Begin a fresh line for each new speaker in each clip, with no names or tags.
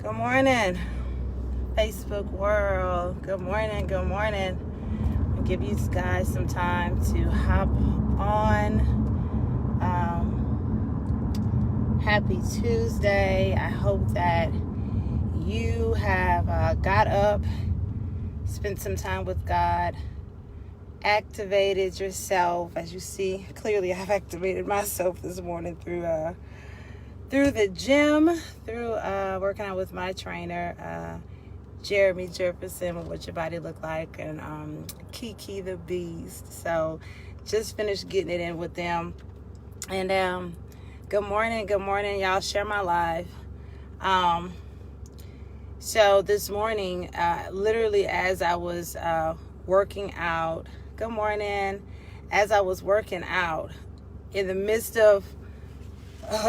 Good morning, Facebook world. Good morning. Good morning. I'll give you guys some time to hop on. Happy Tuesday. I hope that you have got up, spent some time with God, activated yourself. As you see, clearly I've activated myself this morning through the gym, through working out with my trainer, Jeremy Jefferson, with What Your Body Look Like, and Kiki the Beast. So just finished getting it in with them. And good morning, y'all. Share my live. So this morning, literally as I was working out, good morning, as I was working out, in the midst of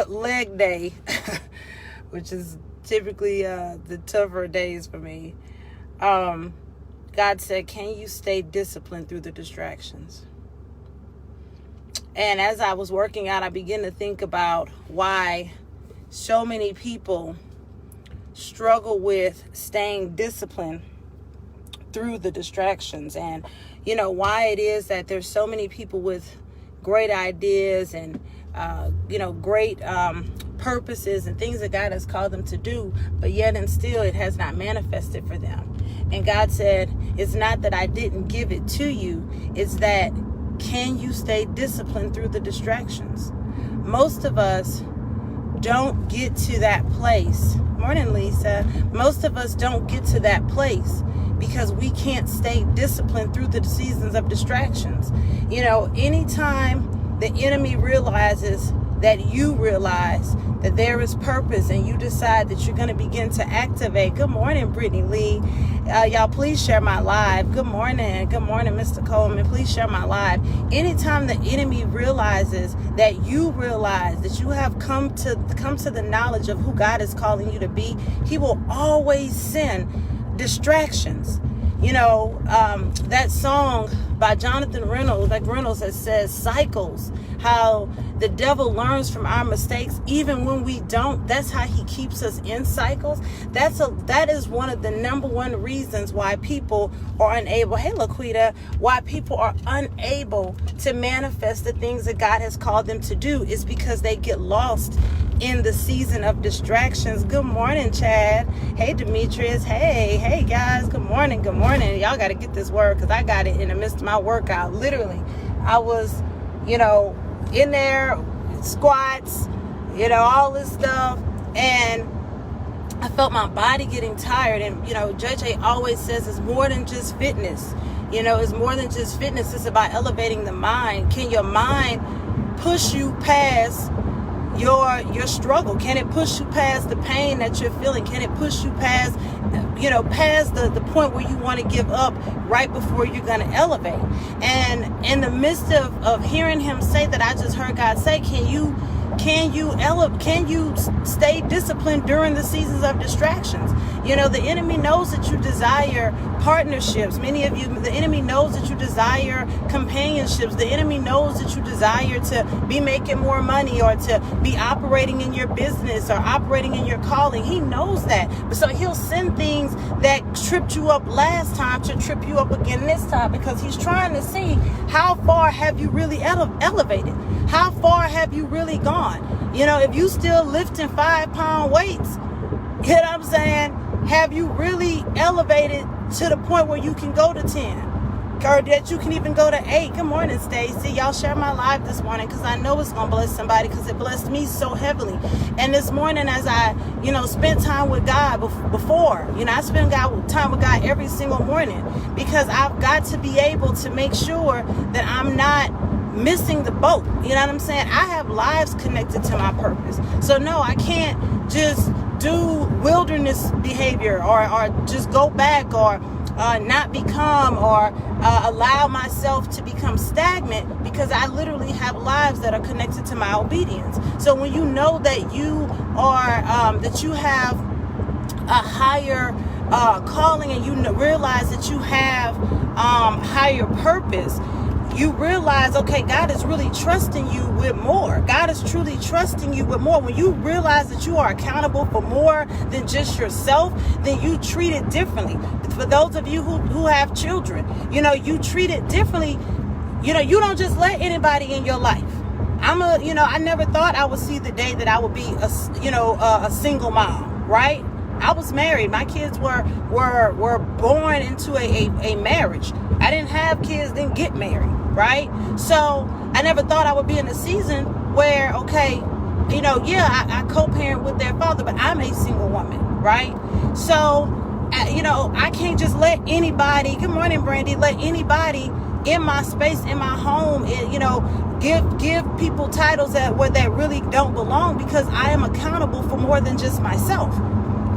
leg day, which is typically the tougher days for me, God said, can you stay disciplined through the distractions? And as I was working out, I began to think about why so many people struggle with staying disciplined through the distractions, and why it is that there's so many people with great ideas and great purposes and things that God has called them to do, but yet and still it has not manifested for them. And God said, it's not that I didn't give it to you, it's that can you stay disciplined through the distractions? Most of us don't get to that place. Morning, Lisa. Most of us don't get to that place because we can't stay disciplined through the seasons of distractions. Anytime the enemy realizes that you realize that there is purpose and you decide that you're going to begin to activate. Good morning, Brittany Lee. Y'all, please share my live. Good morning, Mr. Coleman. Please share my live. Anytime the enemy realizes that you realize that you have come to the knowledge of who God is calling you to be, he will always send distractions. That song by Jonathan Reynolds, that says cycles, how the devil learns from our mistakes even when we don't. That's how he keeps us in cycles. That is one of the number one reasons why people are unable, hey Laquita, why people are unable to manifest the things that God has called them to do, is because they get lost in the season of distractions. Good morning, Chad. Hey, Demetrius. Hey guys. Good morning. Y'all got to get this word, because I got it in the midst of my workout. Literally, I was, in there, squats, all this stuff, and I felt my body getting tired. And JJ always says it's more than just fitness. It's more than just fitness. It's about elevating the mind. Can your mind push you past your struggle? Can it push you past the pain that you're feeling? Can it push you past past the point where you want to give up right before you're going to elevate? And in the midst of hearing him say that, I just heard God say, can you stay disciplined during the seasons of distractions? The enemy knows that you desire partnerships. Many of you, the enemy knows that you desire companionships. The enemy knows that you desire to be making more money, or to be operating in your business, or operating in your calling. He knows that. But so he'll send things that tripped you up last time to trip you up again this time, because he's trying to see how far have you really elevated? How far have you really gone? If you still lifting 5-pound weights, you know what I'm saying? Have you really elevated to the point where you can go to 10? Or that you can even go to 8? Good morning, Stacy. Y'all share my live this morning, because I know it's going to bless somebody, because it blessed me so heavily. And this morning, as I, spent time with God before, I spend time with God every single morning, because I've got to be able to make sure that I'm not missing the boat. You know what I'm saying? I have lives connected to my purpose. So no, I can't just do wilderness behavior, or just go back, or not become, or allow myself to become stagnant, because I literally have lives that are connected to my obedience. So when you know that you are, that you have a higher calling, and you realize that you have higher purpose, you realize, okay, God is really trusting you with more. God is truly trusting you with more. When you realize that you are accountable for more than just yourself, then you treat it differently. For those of you who have children, you treat it differently. You don't just let anybody in your life. I never thought I would see the day that I would be a single mom, right? I was married. My kids were born into a marriage. I didn't have kids, didn't get married, right? So I never thought I would be in a season where, okay, I co-parent with their father, but I'm a single woman, right? So, I can't just let anybody, good morning, Brandy, let anybody in my space, in my home, give people titles where they really don't belong, because I am accountable for more than just myself.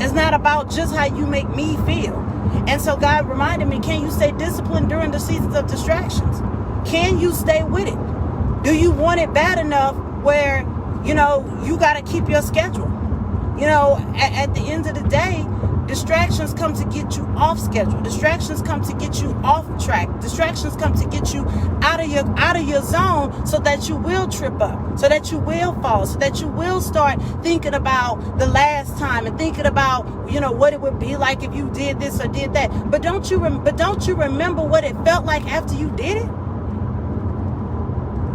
It's not about just how you make me feel. And so God reminded me, can you stay disciplined during the seasons of distractions? Can you stay with it? Do you want it bad enough where, you got to keep your schedule? At the end of the day, distractions come to get you off schedule. Distractions come to get you off track. Distractions come to get you out of your zone, so that you will trip up, so that you will fall, so that you will start thinking about the last time and thinking about, what it would be like if you did this or did that. But don't you remember what it felt like after you did it?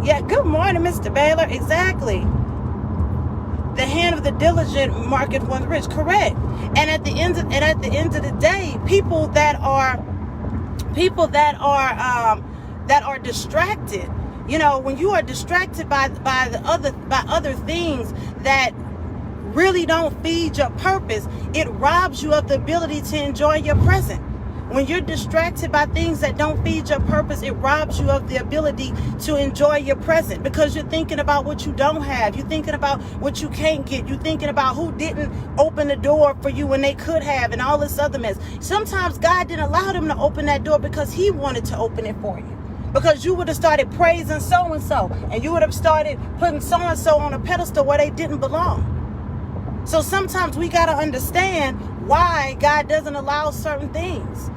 Yeah, good morning, Mr. Baylor. Exactly. The hand of the diligent maketh one rich. Correct. And at the end of the day, people that are distracted, when you are distracted by other things that really don't feed your purpose, it robs you of the ability to enjoy your present. When you're distracted by things that don't feed your purpose, it robs you of the ability to enjoy your present, because you're thinking about what you don't have. You're thinking about what you can't get. You're thinking about who didn't open the door for you when they could have, and all this other mess. Sometimes God didn't allow them to open that door because he wanted to open it for you. Because you would have started praising so-and-so, and you would have started putting so-and-so on a pedestal where they didn't belong. So sometimes we got to understand why God doesn't allow certain things.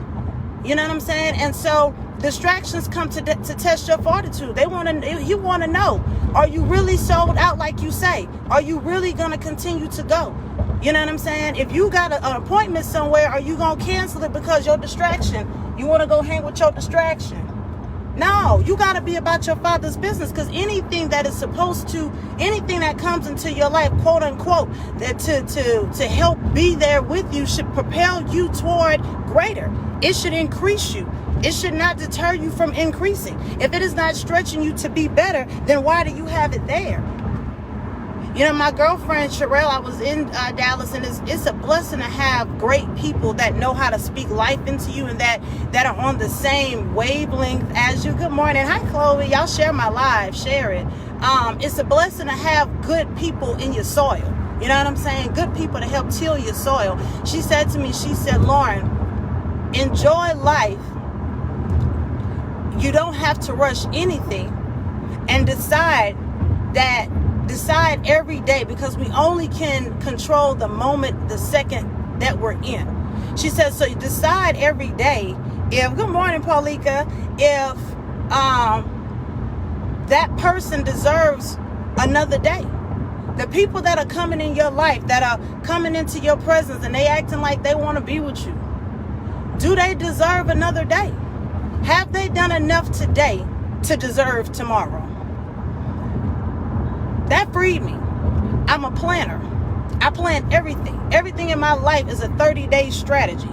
You know what I'm saying? And so distractions come to test your fortitude. He want to know, are you really sold out like you say? Are you really going to continue to go? You know what I'm saying? If you got an appointment somewhere, are you going to cancel it because your distraction? You want to go hang with your distraction? No, you got to be about your Father's business, because anything that comes into your life, quote unquote, that to help be there with you should propel you toward greater. It should increase you. It should not deter you from increasing. If it is not stretching you to be better, then why do you have it there? My girlfriend Sherelle, I was in Dallas, and it's a blessing to have great people that know how to speak life into you, and that are on the same wavelength as you. Good morning. Hi, Chloe. Y'all share my live. Share it. It's a blessing to have good people in your soil. You know what I'm saying? Good people to help till your soil. She said to me, Lauren, enjoy life. You don't have to rush anything, and decide every day, because we only can control the moment, the second that we're in. She says, so you decide every day if, good morning, Paulika, if that person deserves another day. The people that are coming in your life, that are coming into your presence, and they acting like they want to be with you, do they deserve another day? Have they done enough today to deserve tomorrow? That freed me. I'm a planner. I plan everything. Everything in my life is a 30-day strategy.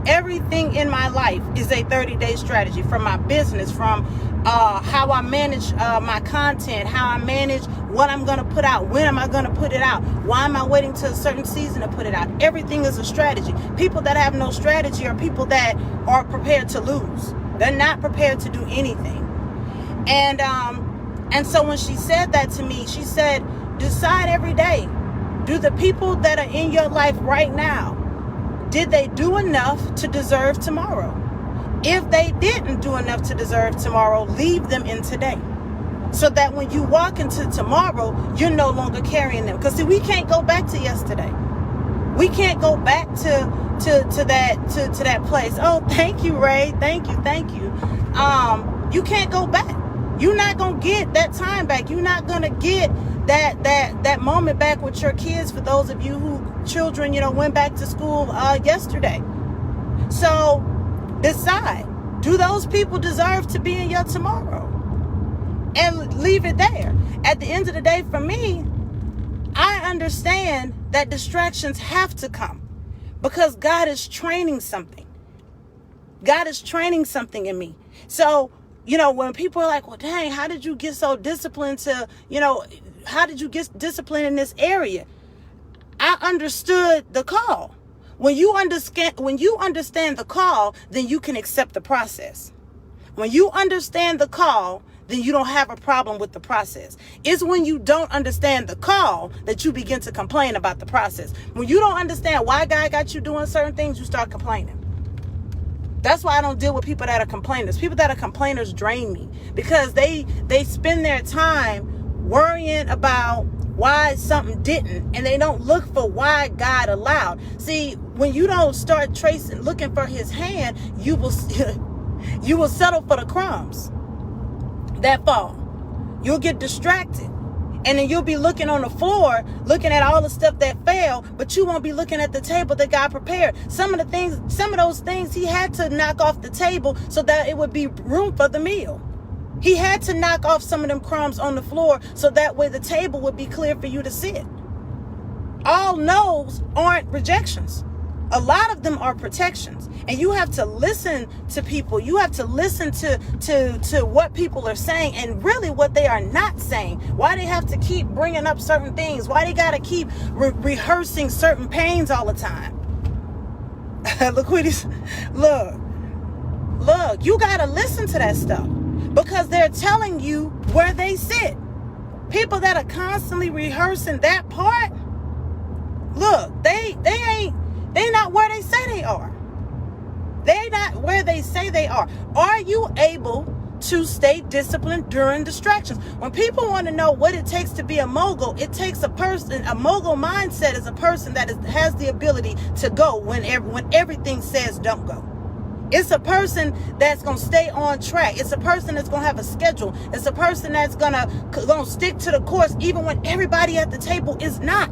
Everything in my life is a 30-day strategy, from my business, from how I manage my content, how I manage what I'm going to put out, when am I going to put it out, why am I waiting till a certain season to put it out. Everything is a strategy. People that have no strategy are people that are prepared to lose. They're not prepared to do anything. And so when she said that to me, she said, decide every day. Do the people that are in your life right now, did they do enough to deserve tomorrow? If they didn't do enough to deserve tomorrow, leave them in today. So that when you walk into tomorrow, you're no longer carrying them. Because see, we can't go back to yesterday. We can't go back to that place. Oh, thank you, Ray. Thank you. You can't go back. You're not going to get that time back. You're not going to get that moment back with your kids, for those of you who children, went back to school yesterday. So decide, do those people deserve to be in your tomorrow? And leave it there. At the end of the day, for me, I understand that distractions have to come because God is training something. God is training something in me. So, when people are like, well, dang, how did you get so disciplined to, how did you get disciplined in this area? I understood the call. When you understand the call, then you can accept the process. When you understand the call, then you don't have a problem with the process. It's when you don't understand the call that you begin to complain about the process. When you don't understand why God got you doing certain things, you start complaining. That's why I don't deal with people that are complainers. People that are complainers drain me because they spend their time worrying about why something didn't, and they don't look for why God allowed. See, when you don't start looking for his hand, you will settle for the crumbs that fall. You'll get distracted. And then you'll be looking on the floor, looking at all the stuff that fell, but you won't be looking at the table that God prepared. Some of those things he had to knock off the table so that it would be room for the meal. He had to knock off some of them crumbs on the floor so that way the table would be clear for you to sit. All no's aren't rejections. A lot of them are protections. And you have to listen to people. You have to listen to what people are saying and really what they are not saying. Why they have to keep bringing up certain things. Why they got to keep rehearsing certain pains all the time. Laquitas, look, you got to listen to that stuff because they're telling you where they sit. People that are constantly rehearsing that part, look, they're not where they say they are. They're not where they say they are. Are you able to stay disciplined during distractions? When people want to know what it takes to be a mogul, it takes a mogul mindset is a person that has the ability to go when everything says don't go. It's a person that's going to stay on track. It's a person that's going to have a schedule. It's a person that's going to stick to the course even when everybody at the table is not.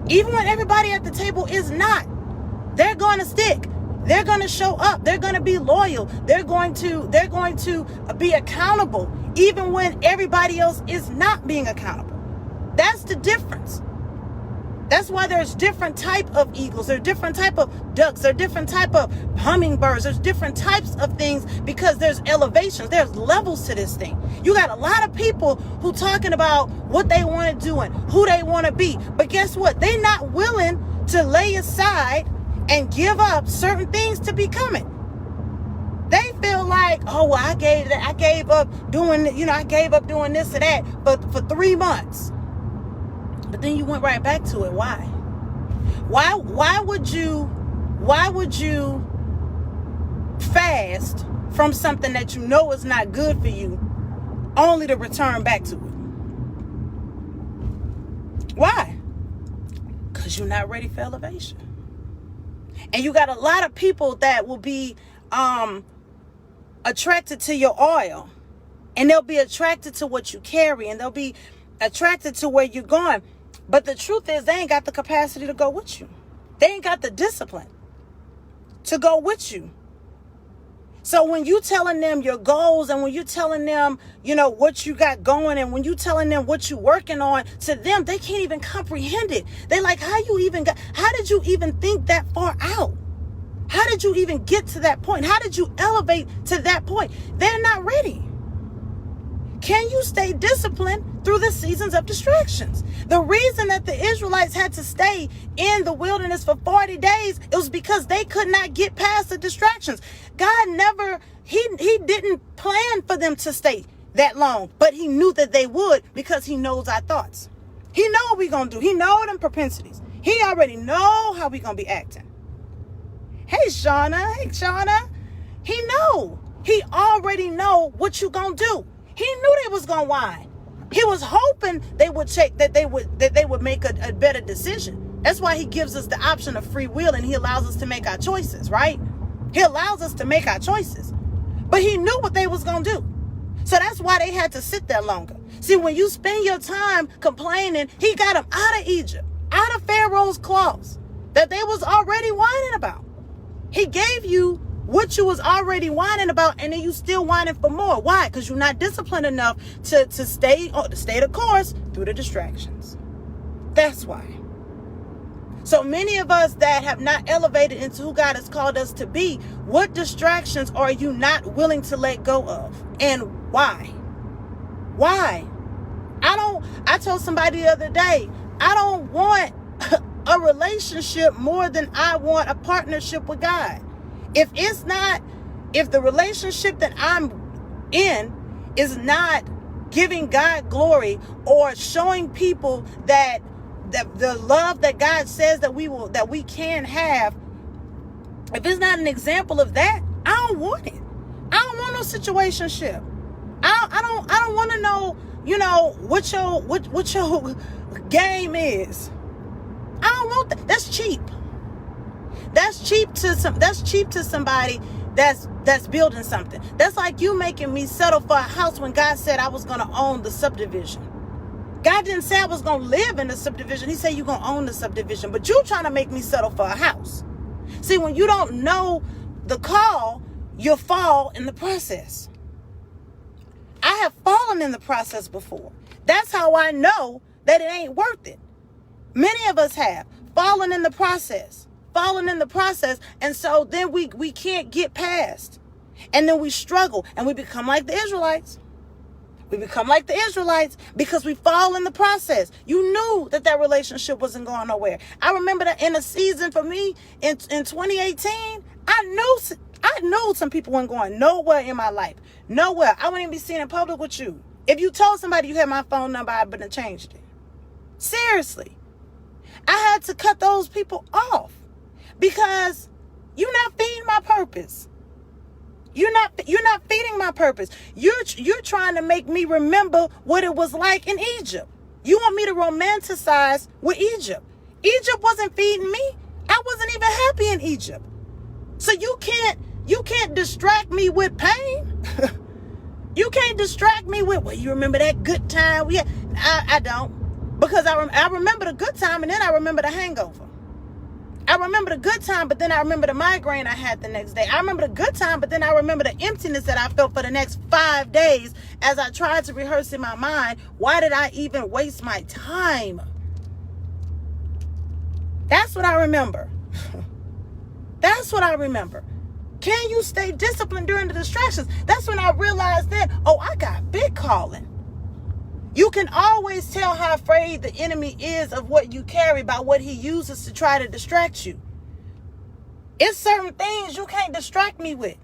Even when everybody at the table is not, they're going to stick. They're going to show up. They're going to be loyal. They're going to be accountable, even when everybody else is not being accountable. That's the difference. That's why there's different type of eagles. There's different type of ducks. There's different type of hummingbirds. There's different types of things because there's elevations. There's levels to this thing. You got a lot of people who talking about what they want to do and who they want to be. But guess what? They're not willing to lay aside and give up certain things to become it. They feel like, oh, well, I gave up doing this or that, but for 3 months. But then you went right back to it. Why? Why would you fast from something that you know is not good for you only to return back to it? Why? Because you're not ready for elevation. And you got a lot of people that will be attracted to your oil, and they'll be attracted to what you carry, and they'll be attracted to where you're going. But the truth is, they ain't got the capacity to go with you. They ain't got the discipline to go with you. So when you telling them your goals, and when you telling them, what you got going, and when you telling them what you working on, to them, they can't even comprehend it. They like, how did you even think that far out? How did you even get to that point? How did you elevate to that point? They're not ready. Can you stay disciplined through the seasons of distractions? The reason that the Israelites had to stay in the wilderness for 40 days, it was because they could not get past the distractions. God he didn't plan for them to stay that long, but he knew that they would because he knows our thoughts. He know what we're going to do. He know them propensities. He already know how we're going to be acting. Hey, Shauna. He already know what you going to do. He knew they was gonna whine. He was hoping they would check that they would make a better decision. That's why he gives us the option of free will, and he allows us to make our choices, right? He allows us to make our choices. But he knew what they was gonna do. So that's why they had to sit there longer. See, when you spend your time complaining, he got them out of Egypt, out of Pharaoh's claws that they was already whining about. He gave you what you was already whining about, and then you still whining for more. Why? Because you're not disciplined enough to stay the course through the distractions. That's why. So many of us that have not elevated into who God has called us to be, what distractions are you not willing to let go of? And why? Why? I told somebody the other day, I don't want a relationship more than I want a partnership with God. If the relationship that I'm in is not giving God glory or showing people that the love that God says that we can have, if it's not an example of that, I don't want it. I don't want no situationship. I don't want to know, what your game is. I don't want that. That's cheap. That's cheap to somebody that's building something. That's like you making me settle for a house when God said I was going to own the subdivision. God didn't say I was going to live in the subdivision. He said you're going to own the subdivision. But you trying to make me settle for a house. See, when you don't know the call, you'll fall in the process. I have fallen in the process before. That's how I know that it ain't worth it. Many of us have fallen in the process. And so then we can't get past. And then we struggle and we become like the Israelites. Because we fall in the process. You knew that relationship wasn't going nowhere. I remember that in a season for me in 2018, I knew some people weren't going nowhere in my life. Nowhere. I wouldn't even be seen in public with you. If you told somebody you had my phone number, I would have changed it. Seriously. I had to cut those people off because you're not feeding my purpose. You're not feeding my purpose. You're trying to make me remember what it was like in Egypt. You want me to romanticize with Egypt. Egypt wasn't feeding me. I wasn't even happy in Egypt. So you can't distract me with pain. You can't distract me with, well, you remember that good time we had? I don't. Because I remember the good time and then I remember the hangover. I remember the good time, but then I remember the migraine I had the next day. I remember the good time, but then I remember the emptiness that I felt for the next 5 days as I tried to rehearse in my mind. Why did I even waste my time? That's what I remember. That's what I remember. Can you stay disciplined during the distractions? That's when I realized that, I got big calling. You can always tell how afraid the enemy is of what you carry by what he uses to try to distract you. It's certain things you can't distract me with.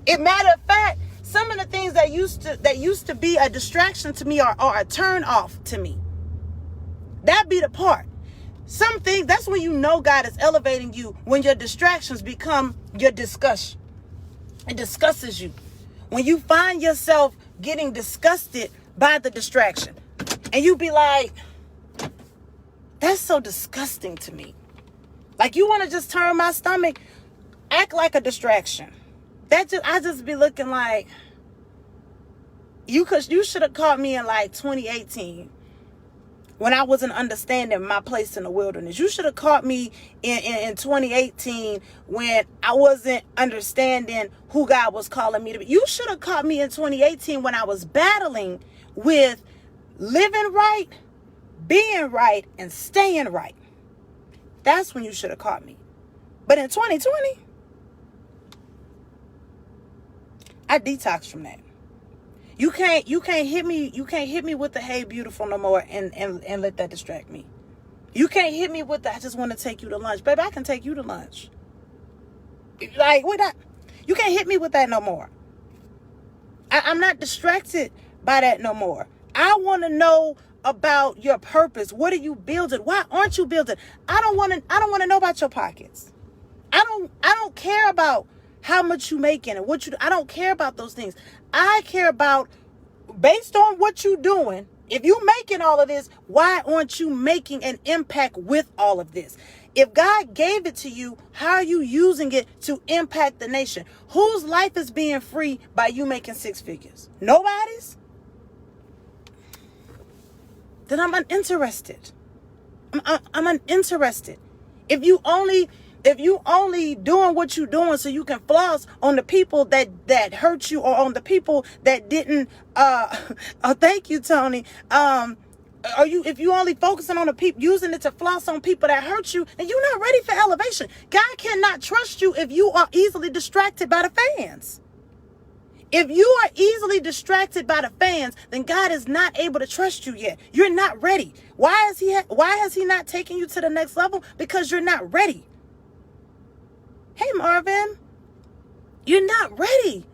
Matter of fact, some of the things that used to be a distraction to me are a turn off to me. That be the part. Some things, that's when you know God is elevating you, when your distractions become your discussion. It disgusts you. When you find yourself getting disgusted by the distraction. And you be like, that's so disgusting to me. Like you want to just turn my stomach, act like a distraction. I just be looking like, you should have caught me in like 2018 when I wasn't understanding my place in the wilderness. You should have caught me in 2018 when I wasn't understanding who God was calling me to be. You should have caught me in 2018 when I was battling with living right, being right, and staying right. That's when you should have caught me. But in 2020, I detoxed from that. You can't hit me with the hey beautiful no more and let that distract me. You can't hit me with the I just want to take you to lunch. Baby, I can take you to lunch. Like, you can't hit me with that no more. I'm not distracted by that no more. I want to know about your purpose. What are you building? Why aren't you building? I don't want to know about your pockets. I don't care about how much you making and I don't care about those things. I care about, based on what you're doing If you making all of this, why aren't you making an impact with all of this? If God gave it to you, how are you using it to impact the nation? Whose life is being free by you making six figures? Nobody's? Then I'm uninterested. I'm uninterested. If you only doing what you're doing so you can floss on the people that hurt you, or on the people that didn't oh, thank you, Tony. If you only focusing on the people, using it to floss on people that hurt you, and you're not ready for elevation. God cannot trust you if you are easily distracted by the fans. If you are easily distracted by the fans, then God is not able to trust you yet. You're not ready. Why has he not taken you to the next level? Because you're not ready. Hey, Marvin, you're not ready.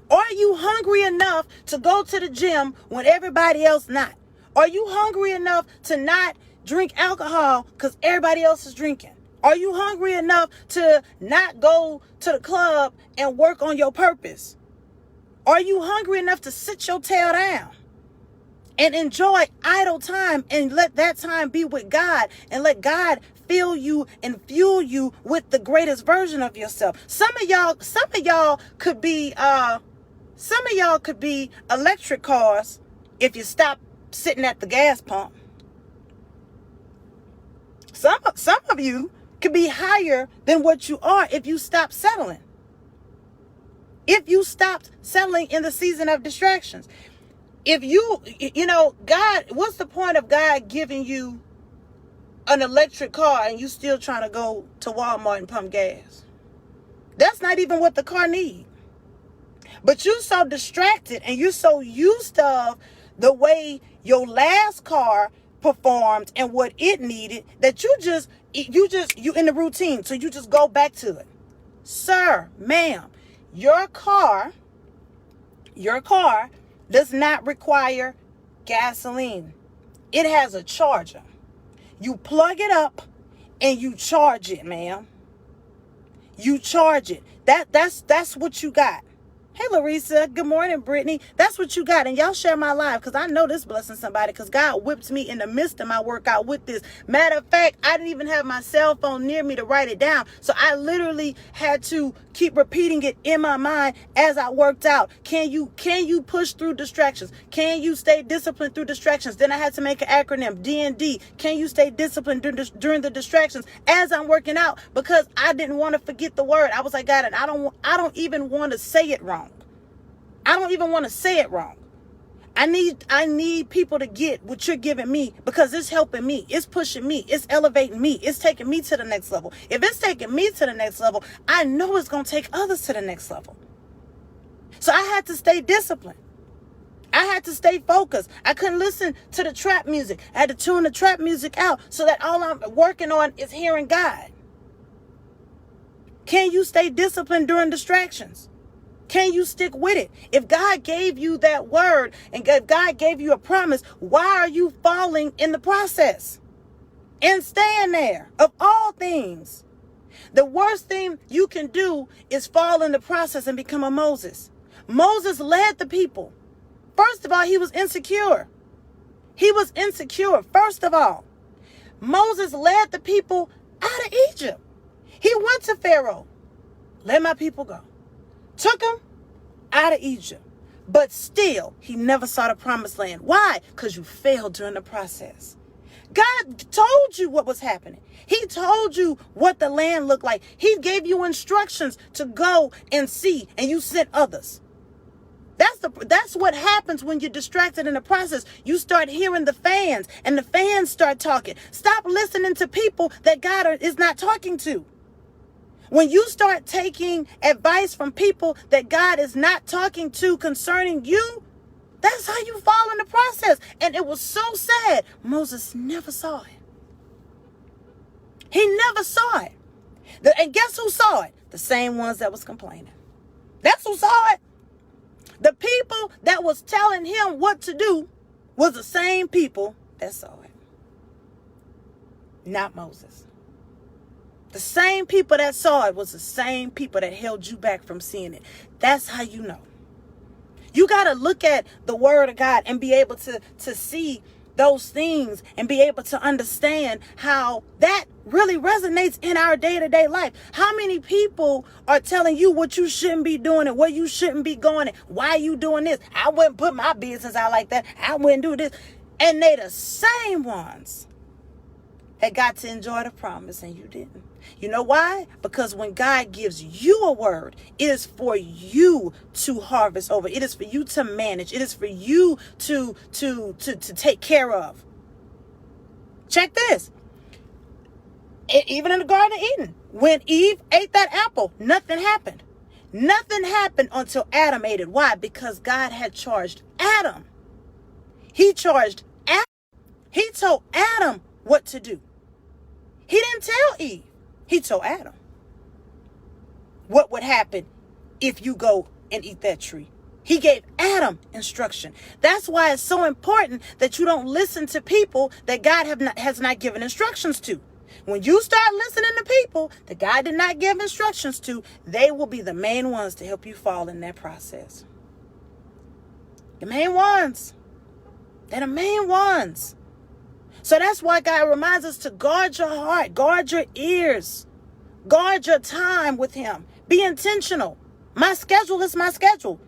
Are you hungry enough to go to the gym when everybody else not? Are you hungry enough to not drink alcohol because everybody else is drinking? Are you hungry enough to not go to the club and work on your purpose? Are you hungry enough to sit your tail down and enjoy idle time and let that time be with God, and let God fill you and fuel you with the greatest version of yourself? Some of y'all could be electric cars if you stop sitting at the gas pump. Some of you could be higher than what you are if you stop settling. If you stopped settling in the season of distractions. If God, what's the point of God giving you an electric car and you still trying to go to Walmart and pump gas? That's not even what the car needs. But you're so distracted and you're so used to the way your last car performed and what it needed that you in the routine. So you just go back to it. Sir, ma'am, your car does not require gasoline. It has a charger. You plug it up and you charge it, ma'am. You charge it. That's what you got. Hey, Larissa. Good morning, Brittany. That's what you got. And y'all share my live because I know this blessing somebody, because God whipped me in the midst of my workout with this. Matter of fact, I didn't even have my cell phone near me to write it down. So I literally had to keep repeating it in my mind as I worked out. Can you push through distractions? Can you stay disciplined through distractions? Then I had to make an acronym, D&D. Can you stay disciplined during the distractions as I'm working out? Because I didn't want to forget the word. I was like, God, and I don't even want to say it wrong. I don't even want to say it wrong. I need people to get what you're giving me, because it's helping me. It's pushing me. It's elevating me. It's taking me to the next level. If it's taking me to the next level, I know it's going to take others to the next level. So I had to stay disciplined. I had to stay focused. I couldn't listen to the trap music. I had to tune the trap music out so that all I'm working on is hearing God. Can you stay disciplined during distractions? Can you stick with it? If God gave you that word and if God gave you a promise, why are you falling in the process and staying there? Of all things, the worst thing you can do is fall in the process and become a Moses. Moses led the people. First of all, he was insecure. He was insecure. First of all, Moses led the people out of Egypt. He went to Pharaoh. Let my people go. Took him out of Egypt. But still, he never saw the promised land. Why? Because you failed during the process. God told you what was happening. He told you what the land looked like. He gave you instructions to go and see, and you sent others. That's what happens when you're distracted in the process. You start hearing the fans, and the fans start talking. Stop listening to people that God is not talking to. When you start taking advice from people that God is not talking to concerning you, that's how you fall in the process. And it was so sad. Moses never saw it. He never saw it. And guess who saw it? The same ones that was complaining. That's who saw it. The people that was telling him what to do was the same people that saw it. Not Moses. The same people that saw it was the same people that held you back from seeing it. That's how you know. You got to look at the word of God and be able to see those things and be able to understand how that really resonates in our day-to-day life. How many people are telling you what you shouldn't be doing and where you shouldn't be going and why you doing this? I wouldn't put my business out like that. I wouldn't do this. And they the same ones that got to enjoy the promise and you didn't. You know why? Because when God gives you a word, it is for you to harvest over. It is for you to manage. It is for you to take care of. Check this. Even in the Garden of Eden, when Eve ate that apple, nothing happened. Nothing happened until Adam ate it. Why? Because God had charged Adam. He charged Adam. He told Adam what to do. He didn't tell Eve. He told Adam what would happen if you go and eat that tree. He gave Adam instruction. That's why it's so important that you don't listen to people that God has not given instructions to. When you start listening to people that God did not give instructions to, they will be the main ones to help you fall in that process. The main ones. They're the main ones. So that's why God reminds us to guard your heart, guard your ears, guard your time with him. Be intentional. My schedule is my schedule.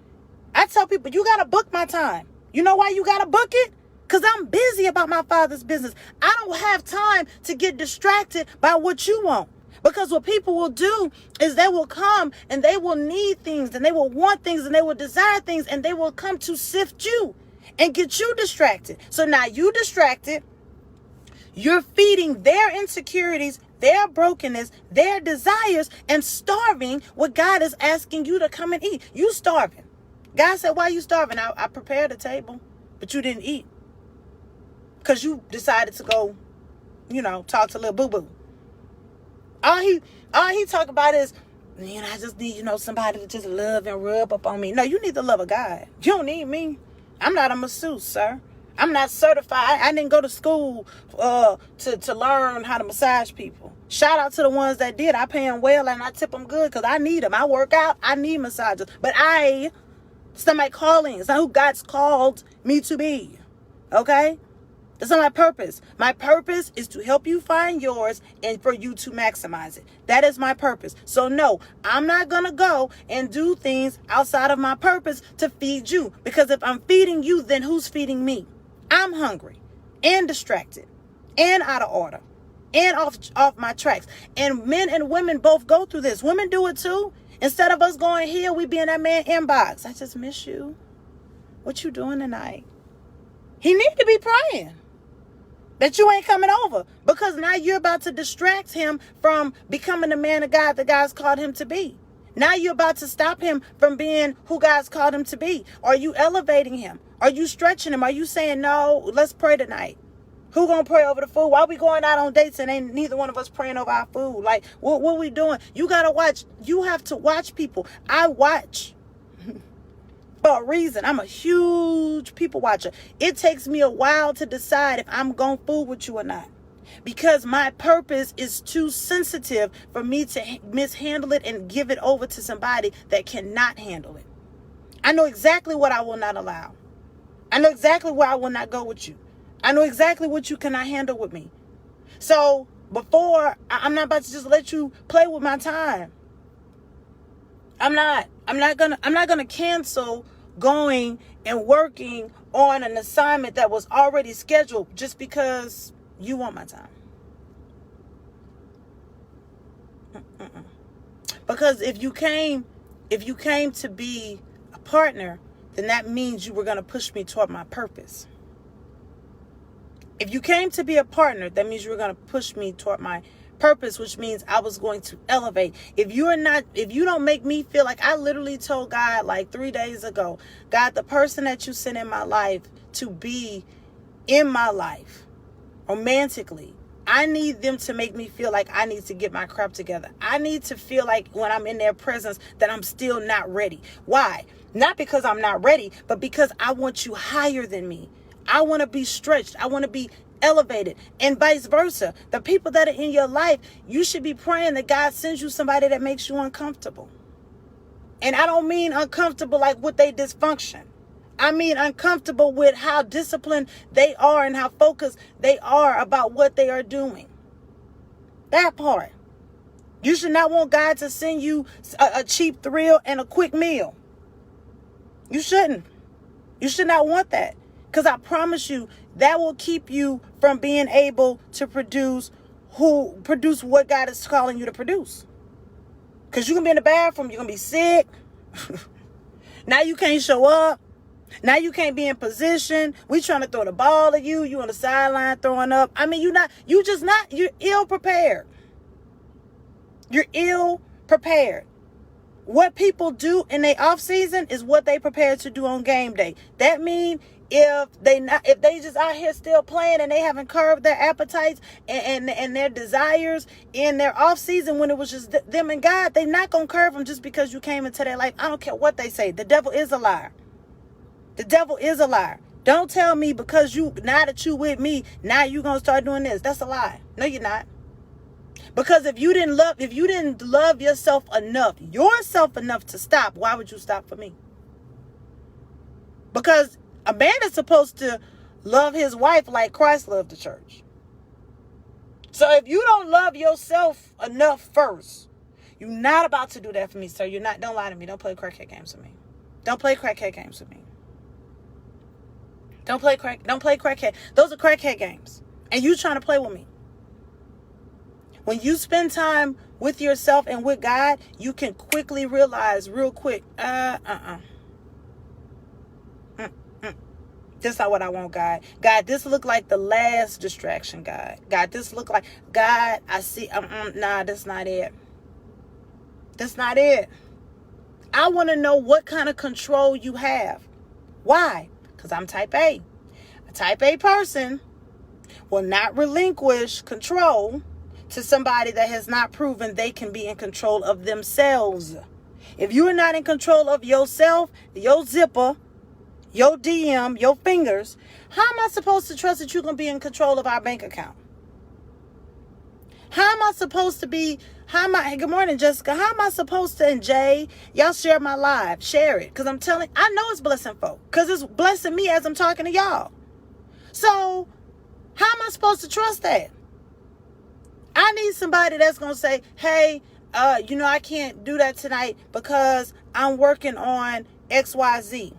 I tell people, you got to book my time. You know why you got to book it? Because I'm busy about my Father's business. I don't have time to get distracted by what you want. Because what people will do is they will come and they will need things and they will want things and they will desire things and they will come to sift you and get you distracted. So now you distracted. You're feeding their insecurities, their brokenness, their desires, and starving what God is asking you to come and eat. You starving. God said, why are you starving? I prepared a table, but you didn't eat. Because you decided to go, talk to little boo-boo. All he talk about is, I just need, somebody to just love and rub up on me. No, you need the love of God. You don't need me. I'm not a masseuse, sir. I'm not certified. I didn't go to school to learn how to massage people. Shout out to the ones that did. I pay them well and I tip them good because I need them. I work out. I need massages. But it's not my calling. It's not who God's called me to be. Okay? That's not my purpose. My purpose is to help you find yours and for you to maximize it. That is my purpose. So no, I'm not going to go and do things outside of my purpose to feed you. Because if I'm feeding you, then who's feeding me? I'm hungry and distracted and out of order and off my tracks. And men and women both go through this. Women do it too. Instead of us going here, we be in that man inbox. I just miss you. What you doing tonight? He need to be praying that you ain't coming over, because now you're about to distract him from becoming the man of God that God's called him to be. Now you're about to stop him from being who God's called him to be. Are you elevating him? Are you stretching him? Are you saying, no, let's pray tonight? Who gonna pray over the food? Why we going out on dates and ain't neither one of us praying over our food? Like, what we doing? You gotta watch. You have to watch people. I watch for a reason. I'm a huge people watcher. It takes me a while to decide if I'm gonna fool with you or not, because my purpose is too sensitive for me to mishandle it and give it over to somebody that cannot handle it. I know exactly what I will not allow. I know exactly where I will not go with you. I know exactly what you cannot handle with me. So before, I'm not about to just let you play with my time. I'm not gonna cancel going and working on an assignment that was already scheduled just because you want my time. Because if you came to be a partner, then that means you were going to push me toward my purpose. If you came to be a partner, that means you were going to push me toward my purpose, which means I was going to elevate. If you don't make me feel like, I literally told God like 3 days ago, God, the person that you sent in my life to be in my life romantically, I need them to make me feel like I need to get my crap together. I need to feel like when I'm in their presence that I'm still not ready. Why? Not because I'm not ready, but because I want you higher than me. I want to be stretched. I want to be elevated, and vice versa. The people that are in your life, you should be praying that God sends you somebody that makes you uncomfortable. And I don't mean uncomfortable like with their dysfunction. I mean, uncomfortable with how disciplined they are and how focused they are about what they are doing. That part. You should not want God to send you a cheap thrill and a quick meal. You shouldn't. You should not want that. Because I promise you, that will keep you from being able to produce what God is calling you to produce. Because you're going to be in the bathroom, you're going to be sick. Now you can't show up. Now you can't be in position. We trying to throw the ball at you. You on the sideline throwing up. I mean, you're ill prepared. You're ill prepared. What people do in their off season is what they prepare to do on game day. That means if they just out here still playing and they haven't curbed their appetites and their desires in their off season when it was just them and God, they not gonna curb them just because you came into their life. I don't care what they say. The devil is a liar. The devil is a liar. Don't tell me because now that you with me, now you gonna start doing this. That's a lie. No, you're not. Because if you didn't love yourself enough to stop, why would you stop for me? Because a man is supposed to love his wife like Christ loved the church. So if you don't love yourself enough first, you're not about to do that for me, sir. You're not. Don't lie to me. Don't play crackhead games with me. Don't play crackhead games with me. Don't play crackhead. Those are crackhead games. And you trying to play with me. When you spend time with yourself and with God, you can quickly realize real quick, this not what I want, God. God, this look like the last distraction, God. God, this look like, God, I see, nah, that's not it. That's not it. I want to know what kind of control you have. Why? Because I'm type A. A type A person will not relinquish control to somebody that has not proven they can be in control of themselves. If you are not in control of yourself, your zipper, your DM, your fingers, how am I supposed to trust that you're going to be in control of our bank account? How am I supposed to be, good morning, Jessica. How am I supposed to, and Jay, y'all share my live, share it. Because I know it's blessing folk. Because it's blessing me as I'm talking to y'all. So, how am I supposed to trust that? I need somebody that's going to say, hey, I can't do that tonight because I'm working on XYZ.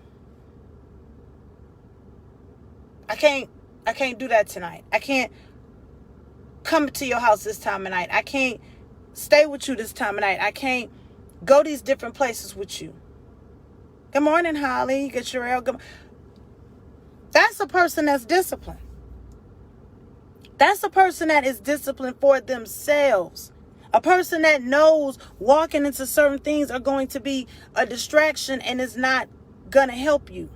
I can't do that tonight. I can't come to your house this time of night. I can't stay with you this time of night. I can't go these different places with you. Good morning, Holly. Get your ale. That's a person that's disciplined. That's a person that is disciplined for themselves. A person that knows walking into certain things are going to be a distraction and is not going to help you.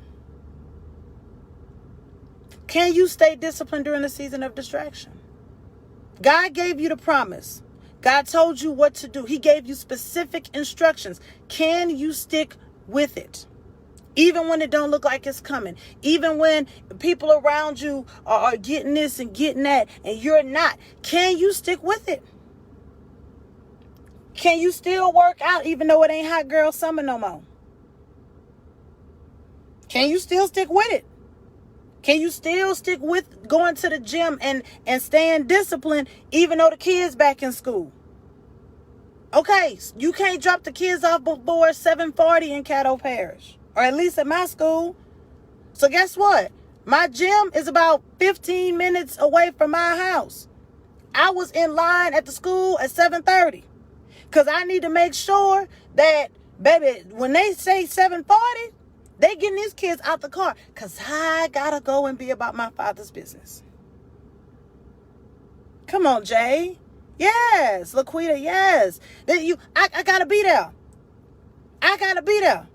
Can you stay disciplined during the season of distraction? God gave you the promise. God told you what to do. He gave you specific instructions. Can you stick with it? Even when it don't look like it's coming. Even when people around you are getting this and getting that and you're not. Can you stick with it? Can you still work out even though it ain't hot girl summer no more? Can you still stick with it? Can you still stick with going to the gym and staying disciplined even though the kids back in school? Okay, you can't drop the kids off before 7:40 in Caddo Parish. Or at least at my school. So guess what? My gym is about 15 minutes away from my house. I was in line at the school at 7:30. Because I need to make sure that, baby, when they say 7:40, they getting these kids out the car. Because I got to go and be about my Father's business. Come on, Jay. Yes. Laquita, yes. I got to be there. I got to be there.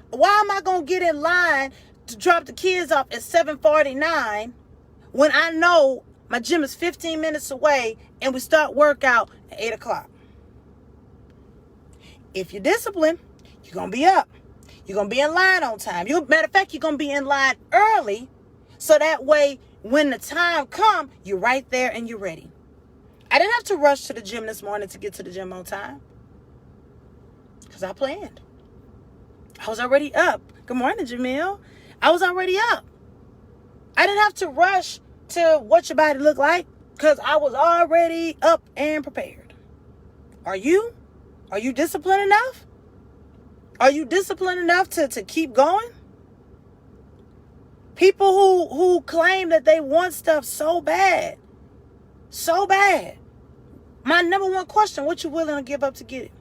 Why am I going to get in line to drop the kids off at 7:49 when I know my gym is 15 minutes away and we start workout at 8 o'clock? If you're disciplined, you're going to be up. You're going to be in line on time. Matter of fact, you're going to be in line early so that way when the time comes, you're right there and you're ready. I didn't have to rush to the gym this morning to get to the gym on time because I planned. I was already up Good morning, Jamil. I was already up. I didn't have to rush to what your body looked like because I was already up and prepared. Are you? Are you disciplined enough? Are you disciplined enough to keep going? People who claim that they want stuff so bad. So bad. My number one question, what you willing to give up to get it?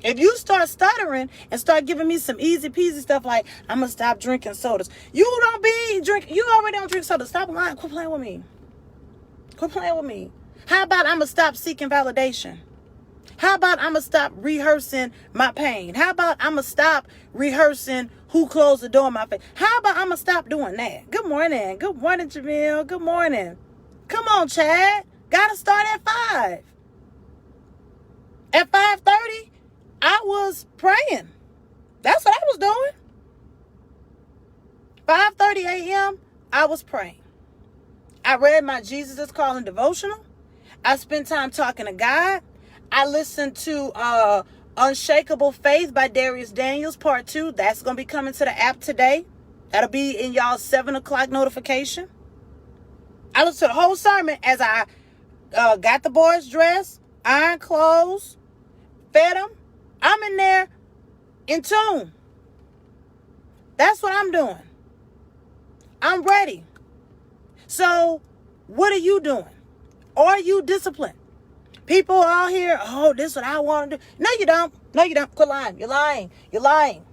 If you start stuttering and start giving me some easy peasy stuff like, I'm going to stop drinking sodas. You already don't drink soda. Stop lying. Quit playing with me. Quit playing with me. How about I'm going to stop seeking validation? How about I'm going to stop rehearsing my pain? How about I'm going to stop rehearsing who closed the door in my face? How about I'm going to stop doing that? Good morning. Good morning, Jamil. Good morning. Come on, Chad. Got to start at 5. At 5:30, I was praying. That's what I was doing. 5:30 a.m., I was praying. I read my Jesus is Calling devotional. I spent time talking to God. I listened to Unshakable Faith by Darius Daniels, part 2. That's going to be coming to the app today. That'll be in y'all's 7 o'clock notification. I listened to the whole sermon as I got the boys dressed, ironed clothes, fed them. I'm in there in tune. That's what I'm doing. I'm ready. So what are you doing? Are you disciplined? People out here, oh, this is what I want to do. No, you don't. No, you don't. Quit lying. You're lying. You're lying.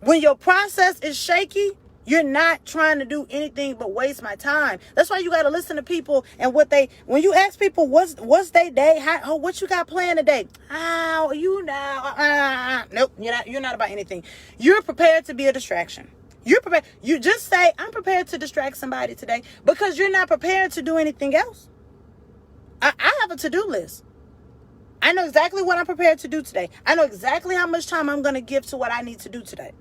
When your process is shaky, you're not trying to do anything but waste my time. That's why you got to listen to people and when you ask people what's their day, what you got planned today? How you know? Nope, you're not about anything. You're prepared to be a distraction. You're prepared. You just say, I'm prepared to distract somebody today because you're not prepared to do anything else. I have a to-do list. I know exactly what I'm prepared to do today. I know exactly how much time I'm going to give to what I need to do today.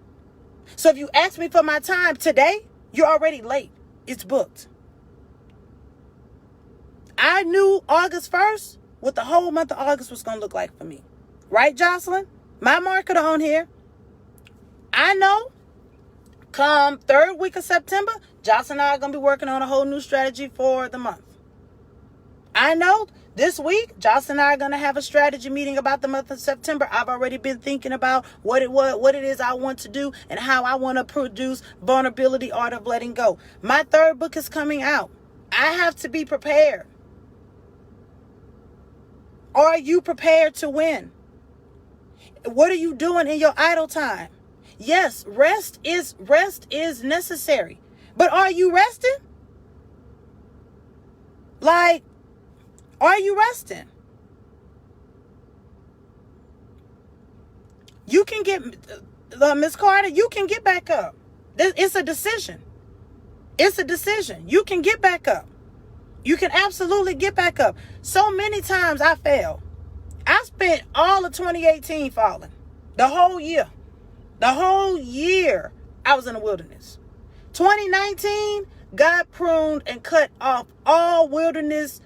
So if you ask me for my time today, you're already late. It's booked. I knew August 1st what the whole month of August was going to look like for me. Right, Jocelyn? My marketer on here. I know come 3rd week of September, Jocelyn and I are going to be working on a whole new strategy for the month. I know this week, Jocelyn and I are going to have a strategy meeting about the month of September. I've already been thinking about what it is I want to do and how I want to produce Vulnerability, Art of Letting Go. My 3rd book is coming out. I have to be prepared. Are you prepared to win? What are you doing in your idle time? Yes, rest is necessary. But are you resting? Are you resting? You can get, Miss Carter, you can get back up. It's a decision. It's a decision. You can get back up. You can absolutely get back up. So many times I failed. I spent all of 2018 falling. The whole year. The whole year I was in the wilderness. 2019, God pruned and cut off all wilderness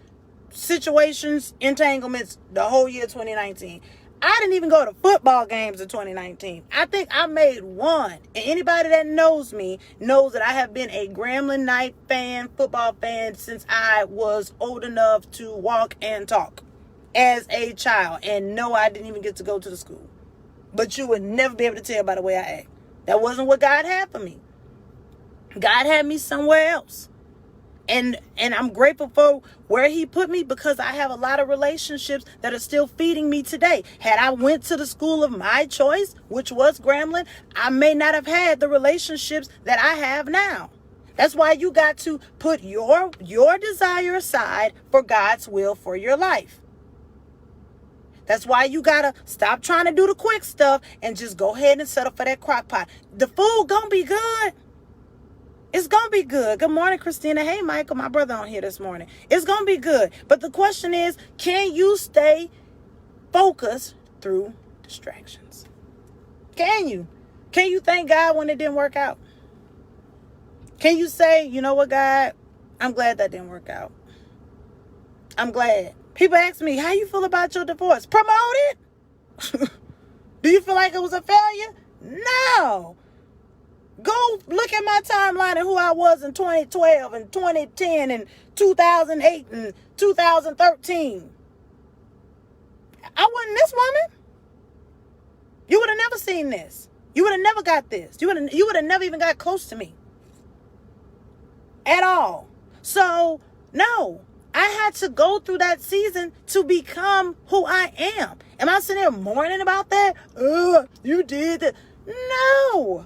situations, entanglements, the whole year 2019. I didn't even go to football games in 2019. I think I made one. And anybody that knows me knows that I have been a Grambling Knight fan, football fan, since I was old enough to walk and talk as a child. And no, I didn't even get to go to the school. But you would never be able to tell by the way I act. That wasn't what God had for me. God had me somewhere else. And I'm grateful for where he put me because I have a lot of relationships that are still feeding me today. Had I went to the school of my choice, which was Grambling, I may not have had the relationships that I have now. That's why you got to put your desire aside for God's will for your life. That's why you got to stop trying to do the quick stuff and just go ahead and settle for that crock pot. The food gonna be good. It's going to be good. Good morning, Christina. Hey, Michael, my brother on here this morning. It's going to be good. But the question is, can you stay focused through distractions? Can you? Can you thank God when it didn't work out? Can you say, you know what, God, I'm glad that didn't work out. I'm glad. People ask me, how you feel about your divorce? Promote it. Do you feel like it was a failure? No. Go look at my timeline and who I was in 2012 and 2010 and 2008 and 2013. I wasn't this woman. You would have never seen this. You would have never got this. You would have never even got close to me. At all. So, no. I had to go through that season to become who I am. Am I sitting there mourning about that? You did that. No.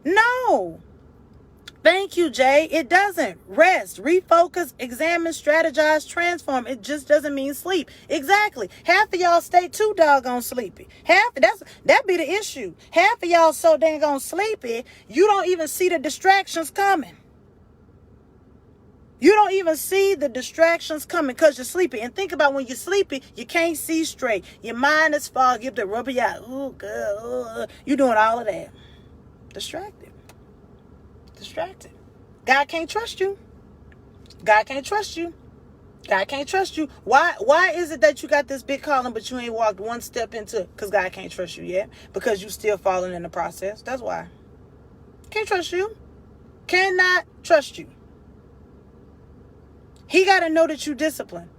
No. Thank you, Jay. It doesn't. Rest, refocus, examine, strategize, transform. It just doesn't mean sleep. Exactly. Half of y'all stay too doggone sleepy. That be the issue. Half of y'all so dang on sleepy, you don't even see the distractions coming. You don't even see the distractions coming because you're sleepy. And think about when you're sleepy, you can't see straight. Your mind is foggy. You have to rub your eye. Oh, God. You're doing all of that. Distracted. God can't trust you. God can't trust you. God can't trust you. Why is it that you got this big calling, but you ain't walked one step into it? Because God can't trust you yet. Because you still falling in the process. That's why. Can't trust you. Cannot trust you. He got to know that you disciplined.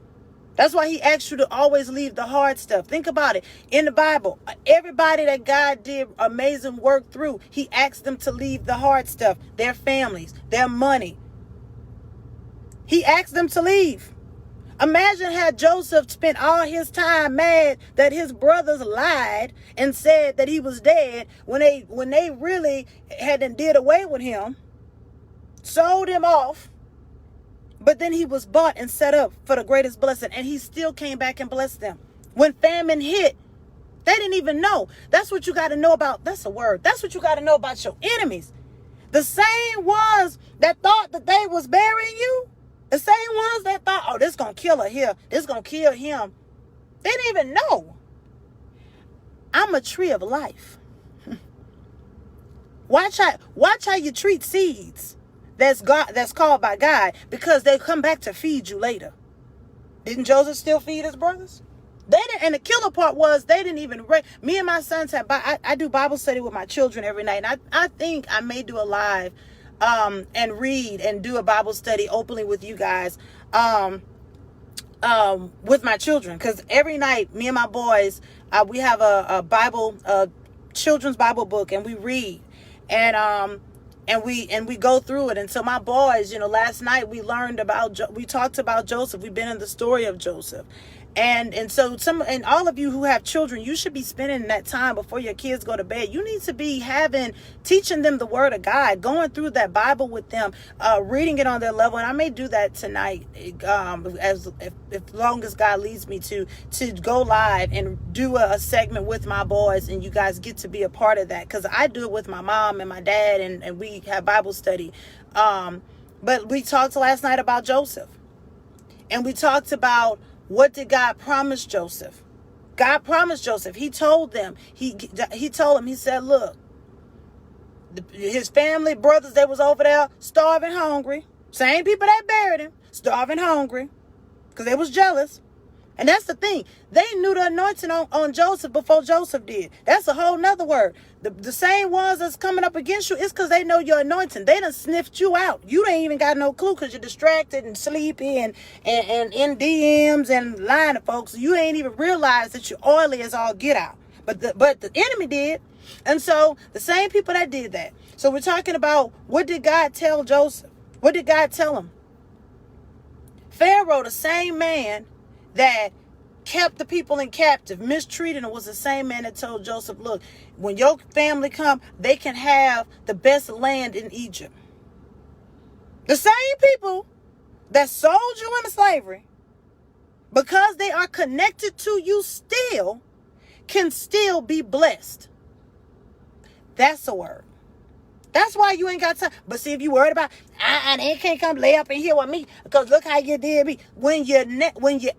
That's why he asked you to always leave the hard stuff. Think about it. In the Bible, everybody that God did amazing work through, he asked them to leave the hard stuff, their families, their money. He asked them to leave. Imagine how Joseph spent all his time mad that his brothers lied and said that he was dead when they really hadn't did away with him, sold him off. But then he was bought and set up for the greatest blessing. And he still came back and blessed them. When famine hit, they didn't even know. That's what you got to know about. That's a word. That's what you got to know about your enemies. The same ones that thought that they was burying you. The same ones that thought, oh, this is going to kill her here. This is going to kill him. They didn't even know. I'm a tree of life. Watch how you treat seeds. That's called by God, because they come back to feed you later. Didn't Joseph still feed his brothers? They didn't, and the killer part was they didn't even. Me and my sons I do Bible study with my children every night, and I think I may do a live, and read and do a Bible study openly with you guys, with my children, because every night me and my boys, we have a Bible, children's Bible book, and we read, and we go through it. And so my boys, last night we talked about Joseph. We've been in the story of Joseph. And so and all of you who have children, you should be spending that time before your kids go to bed. You need to be teaching them the word of God, going through that Bible with them, reading it on their level. And I may do that tonight, as long as God leads me to go live and do a segment with my boys, and you guys get to be a part of that, because I do it with my mom and my dad, and we have Bible study. But we talked last night about Joseph, and we talked about, what did God promise Joseph? God promised Joseph. He told them. He told him. He said, look, his family, brothers, they was over there starving, hungry. Same people that buried him, starving, hungry, because they was jealous. And that's the thing. They knew the anointing on Joseph before Joseph did. That's a whole nother word. The same ones that's coming up against you, it's because they know your anointing. They done sniffed you out. You ain't even got no clue because you're distracted and sleepy and in DMs and lying to folks. You ain't even realized that you're oily as all get out. But the enemy did. And so the same people that did that. So we're talking about, what did God tell Joseph? What did God tell him? Pharaoh, the same man that kept the people in captive, mistreated, and was the same man that told Joseph, look, when your family come, they can have the best land in Egypt. The same people that sold you into slavery, because they are connected to you still, can still be blessed. That's a word. That's why you ain't got time. But see, if you worried about, they can't come lay up in here with me, because look how you did me. When you're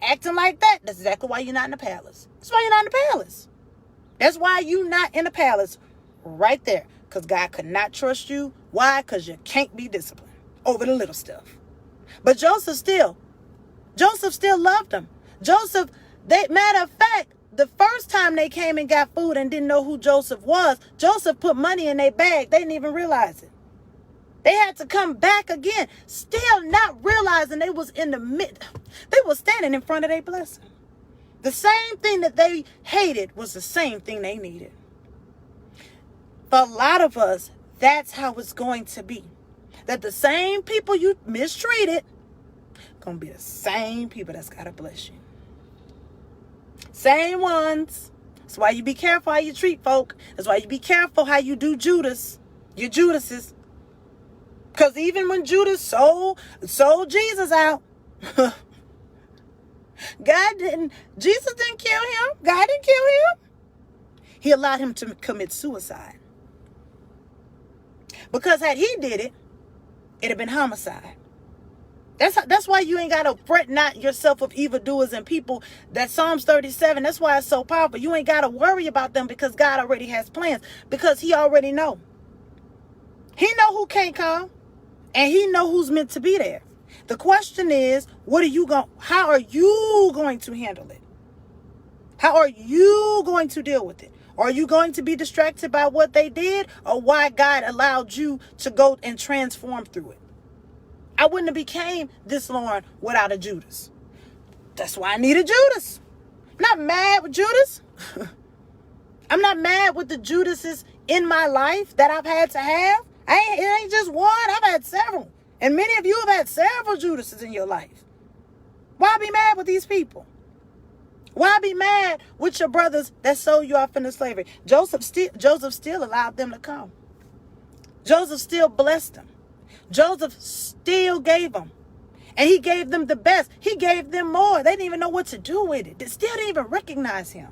acting like that, that's exactly why you're not in the palace. That's why you're not in the palace. That's why you're not in the palace right there. Because God could not trust you. Why? Because you can't be disciplined over the little stuff. But Joseph still loved him. Matter of fact, the first time they came and got food and didn't know who Joseph was, Joseph put money in their bag. They didn't even realize it. They had to come back again, still not realizing they was in the mid. They were standing in front of their blessing. The same thing that they hated was the same thing they needed. For a lot of us, that's how it's going to be. That the same people you mistreated going to be the same people that's got to bless you. Same ones. That's why you be careful how you treat folk. That's why you be careful how you do Judas. Your Judases. Because even when Judas sold Jesus out, Jesus didn't kill him. God didn't kill him. He allowed him to commit suicide. Because had he did it, it'd have been homicide. That's why you ain't got to fret not yourself of evildoers and people. That Psalms 37, that's why it's so powerful. You ain't got to worry about them because God already has plans. Because he already know. He know who can't come. And he know who's meant to be there. The question is, how are you going to handle it? How are you going to deal with it? Are you going to be distracted by what they did or why God allowed you to go and transform through it? I wouldn't have became this Lauren without a Judas. That's why I need a Judas. I'm not mad with Judas. I'm not mad with the Judases in my life that I've had to have. It ain't just one. I've had several. And many of you have had several Judases in your life. Why be mad with these people? Why be mad with your brothers that sold you off into slavery? Joseph still allowed them to come. Joseph still blessed them. Joseph still gave them. And he gave them the best. He gave them more. They didn't even know what to do with it. They still didn't even recognize him.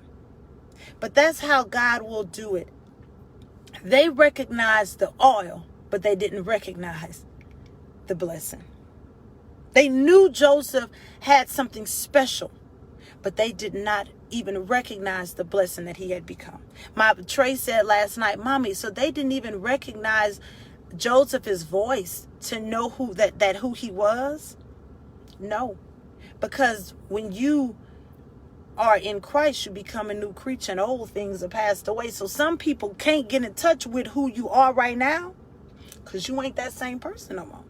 But that's how God will do it. They recognized the oil, but they didn't recognize the blessing. They knew Joseph had something special, but they did not even recognize the blessing that he had become. My Trey said last night, Mommy, so they didn't even recognize Joseph's voice to know who he was? No, because when you are in Christ, you become a new creature and old things are passed away. So some people can't get in touch with who you are right now because you ain't that same person no more.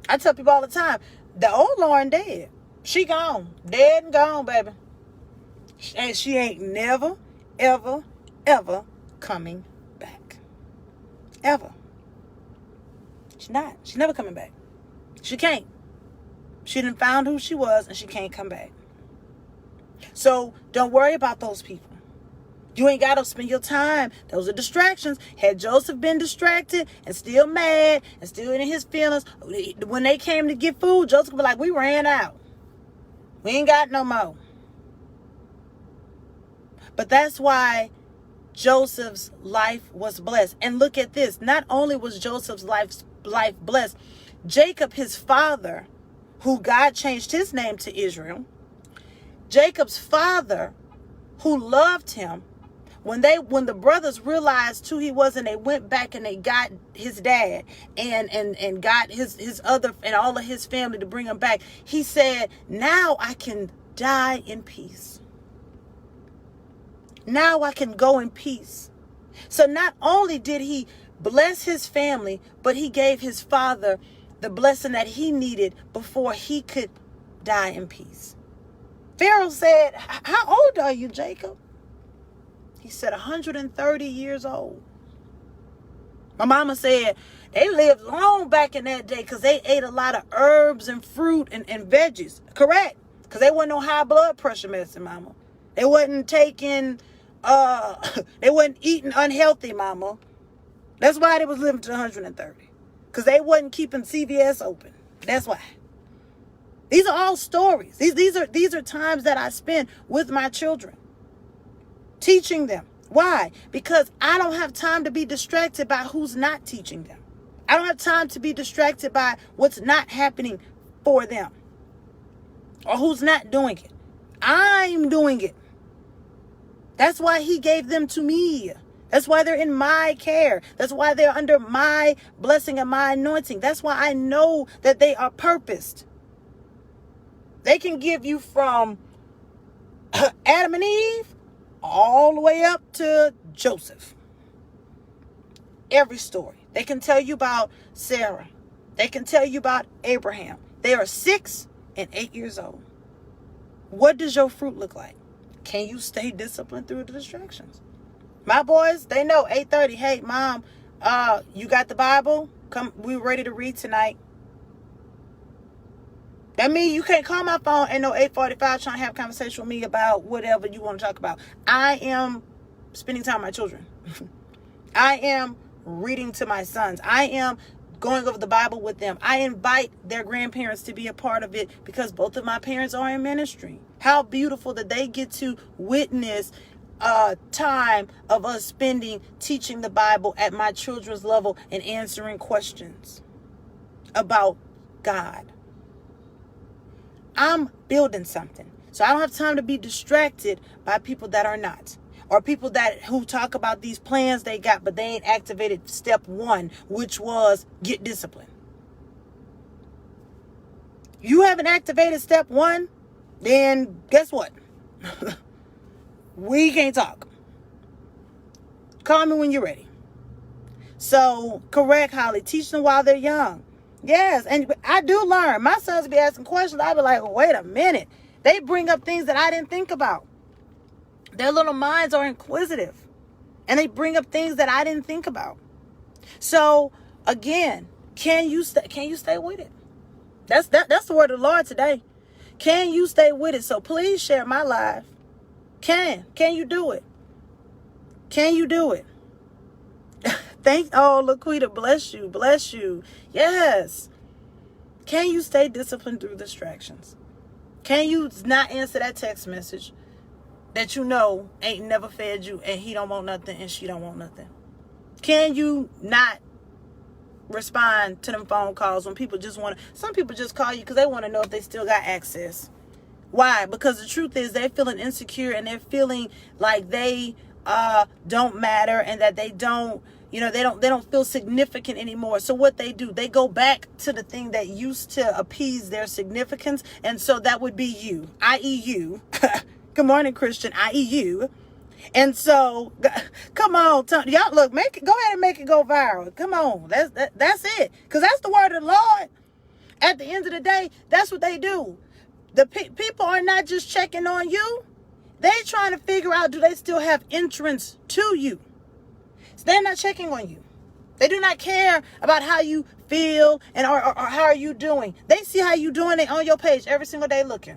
I tell people all the time, the old Lauren dead. She gone. Dead and gone, baby. And she ain't never, ever, ever coming back. Ever. She's not. She's never coming back. She can't. She done found who she was and she can't come back. So don't worry about those people. You ain't got to spend your time. Those are distractions. Had Joseph been distracted and still mad and still in his feelings, when they came to get food, Joseph would be like, we ran out. We ain't got no more. But that's why Joseph's life was blessed. And look at this. Not only was Joseph's life blessed, Jacob, his father, who God changed his name to Israel, Jacob's father, who loved him, when the brothers realized who he was and they went back and they got his dad and got his other and all of his family to bring him back, he said, now I can die in peace. Now I can go in peace. So not only did he bless his family, but he gave his father the blessing that he needed before he could die in peace. Pharaoh said, how old are you, Jacob? He said, 130 years old. My mama said they lived long back in that day because they ate a lot of herbs and fruit and veggies. Correct. Because they wasn't no high blood pressure medicine, mama. They wasn't taking, they wasn't eating unhealthy, mama. That's why they was living to 130. Because they wasn't keeping CVS open. That's why. These are all stories. These are times that I spend with my children. Teaching them. Why? Because I don't have time to be distracted by who's not teaching them. I don't have time to be distracted by what's not happening for them. Or who's not doing it. I'm doing it. That's why he gave them to me. That's why they're in my care. That's why they're under my blessing and my anointing. That's why I know that they are purposed. They can give you from Adam and Eve all the way up to Joseph. Every story. They can tell you about Sarah. They can tell you about Abraham. They are 6 and 8 years old. What does your fruit look like? Can you stay disciplined through the distractions? My boys, they know 8:30. Hey, Mom, you got the Bible? Come, we're ready to read tonight. That means you can't call my phone and no 8:45 trying to have a conversation with me about whatever you want to talk about. I am spending time with my children. I am reading to my sons. I am going over the Bible with them. I invite their grandparents to be a part of it because both of my parents are in ministry. How beautiful that they get to witness time of us spending teaching the Bible at my children's level and answering questions about God. I'm building something. So I don't have time to be distracted by people that are not. Or people who talk about these plans they got, but they ain't activated step 1, which was get disciplined. You haven't activated step 1, then guess what? We can't talk. Call me when you're ready. So, correct, Holly. Teach them while they're young. Yes, and I do learn. My sons be asking questions. I be like, wait a minute. They bring up things that I didn't think about. Their little minds are inquisitive. And they bring up things that I didn't think about. So, again, can you stay with it? That's the word of the Lord today. Can you stay with it? So please share my live. Can you do it? Can you do it? Laquita, bless you. Yes. Can you stay disciplined through distractions? Can you not answer that text message that you know ain't never fed you and he don't want nothing and she don't want nothing? Can you not respond to them phone calls when people some people just call you because they want to know if they still got access? Why? Because the truth is they're feeling insecure and they're feeling like they don't matter and that they don't feel significant anymore. So what they do, they go back to the thing that used to appease their significance. And so that would be you, i.e. you. Good morning, Christian, i.e. you. And so, come on, y'all, look, go ahead and make it go viral. Come on, that's it. Because that's the word of the Lord. At the end of the day, that's what they do. The people are not just checking on you. They trying to figure out, do they still have entrance to you? So they're not checking on you. They do not care about how you feel or how are you doing. They see how you doing it on your page every single day looking.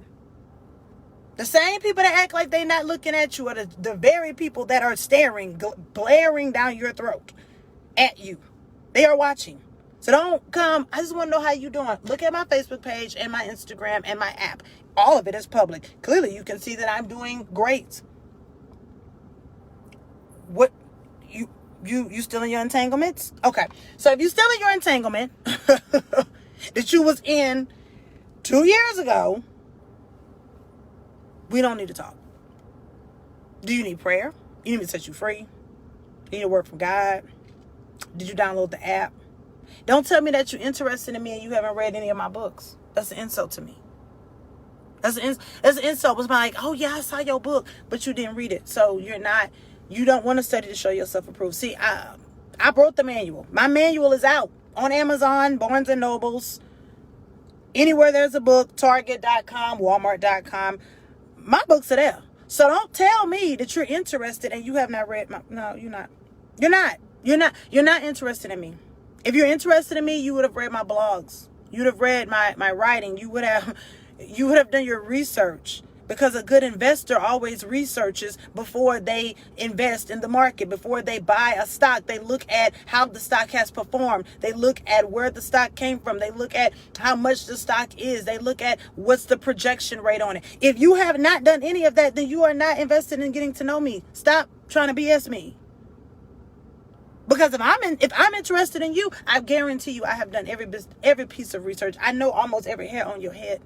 The same people that act like they're not looking at you are the very people that are staring, blaring down your throat at you. They are watching. So don't come. I just want to know how you doing. Look at my Facebook page and my Instagram and my app. All of it is public. Clearly, you can see that I'm doing great. What you still in your entanglements? Okay. So if you still in your entanglement that you was in 2 years ago, we don't need to talk. Do you need prayer? You need me to set you free? You need a word from God? Did you download the app? Don't tell me that you're interested in me and you haven't read any of my books. That's an insult to me. That's an insult. It's like, oh yeah, I saw your book, but you didn't read it. So you don't want to study to show yourself approved. See, I wrote the manual. My manual is out on Amazon, Barnes and Nobles, anywhere there's a book, Target.com, Walmart.com. My books are there. So don't tell me that you're interested and you have not read no, you're not. You're not interested in me. If you're interested in me, you would have read my blogs. You'd have read my writing. You would have done your research, because a good investor always researches before they invest in the market. Before they buy a stock, they look at how the stock has performed. They look at where the stock came from. They look at how much the stock is. They look at what's the projection rate on it. If you have not done any of that, then you are not invested in getting to know me. Stop trying to BS me. Because if I'm interested in you, I guarantee you I have done every piece of research. I know almost every hair on your head.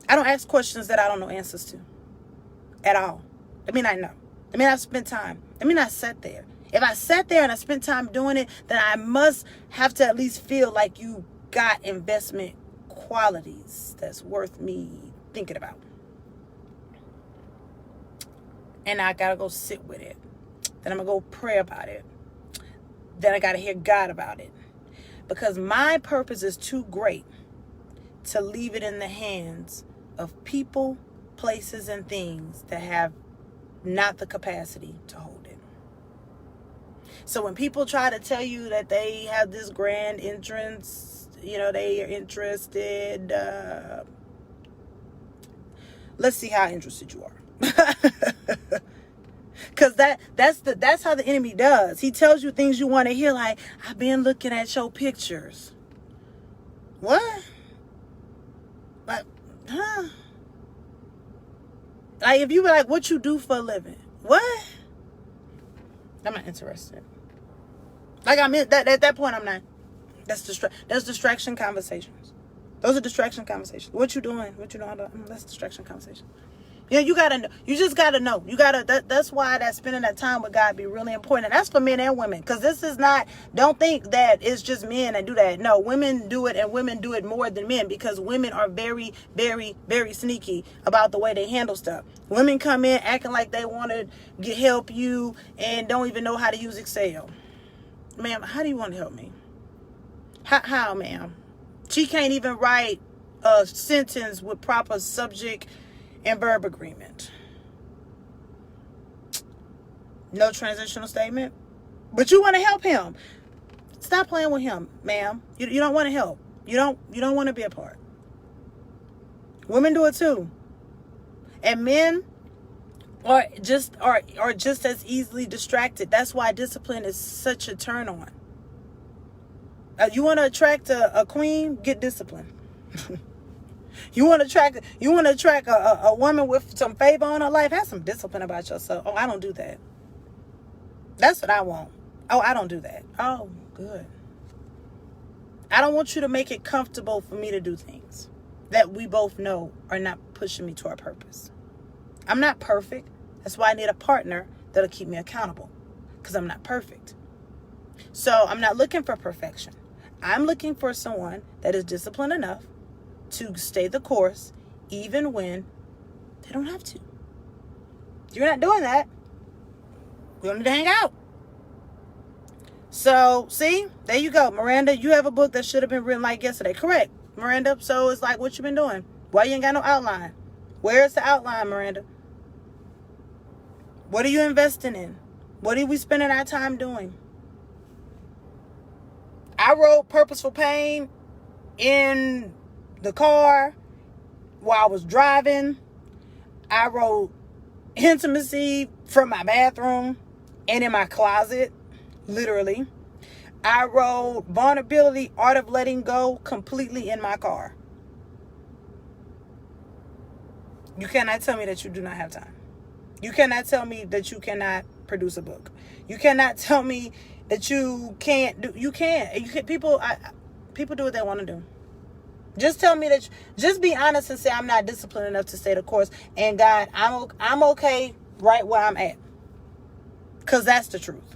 I don't ask questions that I don't know answers to at all. I mean, I know. I mean, I've spent time. I mean, I sat there. If I sat there and I spent time doing it, then I must have to at least feel like you got investment qualities that's worth me thinking about. And I got to go sit with it. Then I'm going to go pray about it. Then I got to hear God about it. Because my purpose is too great to leave it in the hands of people, places, and things that have not the capacity to hold it. So when people try to tell you that they have this grand entrance, they are interested, let's see how interested you are. Because that's how the enemy does. He tells you things you want to hear, like, I've been looking at your pictures. What? Like, huh? Like, if you were like, what you do for a living? What? I'm not interested. Like, I'm in, at that point, I'm not. That's distraction conversations. Those are distraction conversations. What you doing? That's distraction conversation. Yeah, you gotta know. You just gotta know. That's why that spending that time with God be really important. And that's for men and women. Because this is not, don't think that it's just men that do that. No, women do it, and women do it more than men, because women are very, very, very sneaky about the way they handle stuff. Women come in acting like they want to help you and don't even know how to use Excel. Ma'am, how do you want to help me? How, ma'am? She can't even write a sentence with proper subject and verb agreement. No transitional statement. But you want to help him. Stop playing with him, ma'am. You don't want to help. You don't want to be a part. Women do it too. And men are just as easily distracted. That's why discipline is such a turn on. You want to attract a queen? Get discipline. You want to attract a woman with some favor on her life? Have some discipline about yourself. Oh, I don't do that. That's what I want. Oh, I don't do that. Oh, good. I don't want you to make it comfortable for me to do things that we both know are not pushing me to our purpose. I'm not perfect. That's why I need a partner that'll keep me accountable, because I'm not perfect. So I'm not looking for perfection. I'm looking for someone that is disciplined enough to stay the course, even when they don't have to. You're not doing that. We don't need to hang out. So, see, there you go. Miranda, you have a book that should have been written like yesterday. Correct, Miranda. So it's like, what you been doing? Why you ain't got no outline? Where's the outline, Miranda? What are you investing in? What are we spending our time doing? I wrote Purposeful Pain in the car while I was driving. I wrote Intimacy from my bathroom and in my closet, literally. I wrote Vulnerability, Art of Letting Go completely in my car. You cannot tell me that you do not have time. You cannot tell me that you cannot produce a book. You cannot tell me that you can't do. You can. People do what they want to do. Just tell me that. Just be honest and say, I'm not disciplined enough to stay the course. And God, I'm okay right where I'm at. Because that's the truth.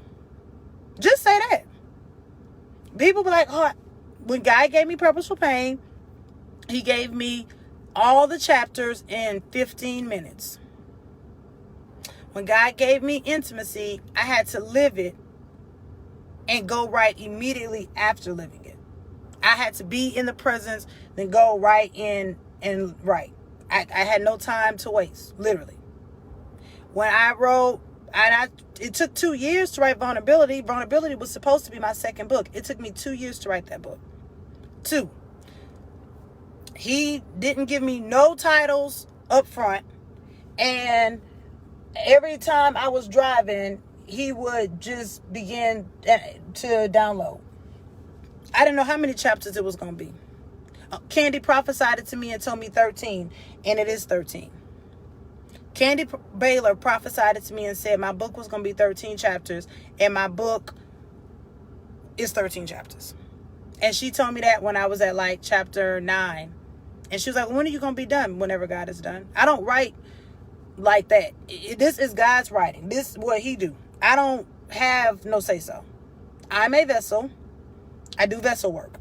Just say that. People be like, oh, when God gave me Purposeful Pain, He gave me all the chapters in 15 minutes. When God gave me Intimacy, I had to live it and go right immediately after living it. I had to be in the presence, then go right in and write. I had no time to waste, literally. When I wrote, it took 2 years to write Vulnerability. Vulnerability was supposed to be my second book. It took me 2 years to write that book. 2. He didn't give me no titles up front. And every time I was driving, he would just begin to download. I didn't know how many chapters it was going to be. Candy prophesied it to me and told me 13, and it is 13. Candy Baylor prophesied it to me and said my book was going to be 13 chapters, and my book is 13 chapters. And she told me that when I was at like chapter 9. And she was like, when are you going to be done? Whenever God is done. I don't write like that. This is God's writing. This is what He do. I don't have no say so. I'm a vessel. I do vessel work.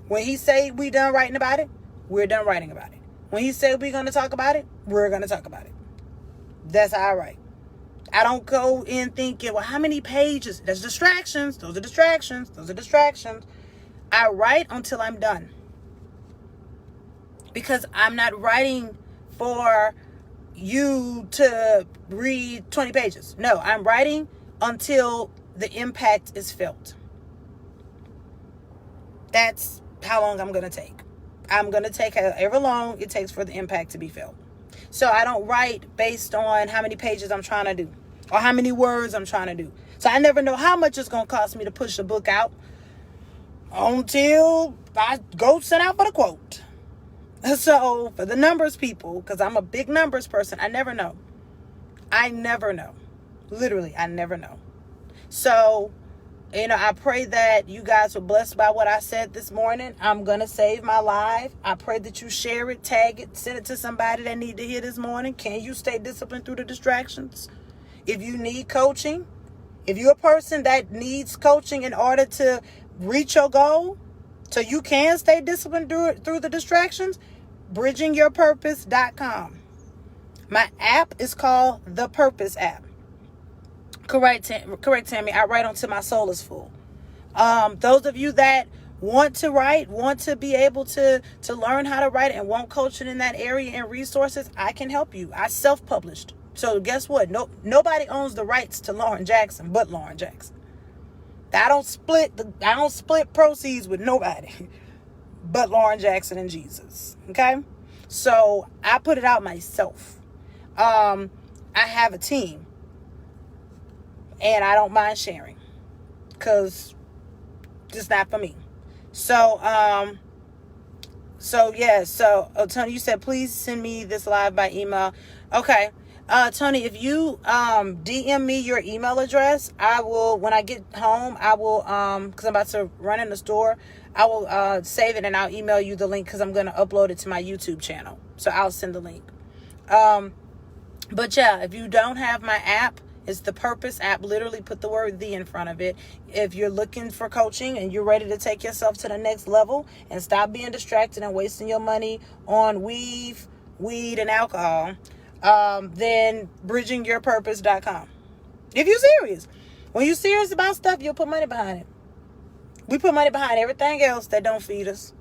When He say we done writing about it, we're done writing about it. When He say we're going to talk about it, we're going to talk about it. That's how I write. I don't go in thinking, well, how many pages? There's distractions. Those are distractions. Those are distractions. I write until I'm done. Because I'm not writing for you to read 20 pages. No, I'm writing until the impact is felt. That's how long I'm going to take. I'm going to take however long it takes for the impact to be felt. So I don't write based on how many pages I'm trying to do or how many words I'm trying to do. So I never know how much it's going to cost me to push a book out until I go send out for the quote. So for the numbers people, because I'm a big numbers person, I never know. I never know. Literally, I never know. So, I pray that you guys were blessed by what I said this morning. I'm going to save my live. I pray that you share it, tag it, send it to somebody that need to hear this morning. Can you stay disciplined through the distractions? If you need coaching, if you're a person that needs coaching in order to reach your goal, so you can stay disciplined through the distractions, bridgingyourpurpose.com. My app is called the Purpose app. Correct, Tammy. I write until my soul is full. Those of you that want to write, want to be able to learn how to write and want coaching in that area and resources, I can help you. I self-published. So guess what? Nobody owns the rights to Lauren Jackson but Lauren Jackson. I don't split proceeds with nobody but Lauren Jackson and Jesus. Okay? So I put it out myself. I have a team. And I don't mind sharing. Because it's not for me. So Tony, you said please send me this live by email. Okay. Tony, if you DM me your email address, I will, when I get home, I will, because I'm about to run in the store, I will save it and I'll email you the link because I'm going to upload it to my YouTube channel. So I'll send the link. But yeah, if you don't have my app, it's the Purpose app. Literally put the word "the" in front of it. If you're looking for coaching and you're ready to take yourself to the next level and stop being distracted and wasting your money on weed, and alcohol, then bridgingyourpurpose.com. If you're serious. When you're serious about stuff, you'll put money behind it. We put money behind everything else that don't feed us.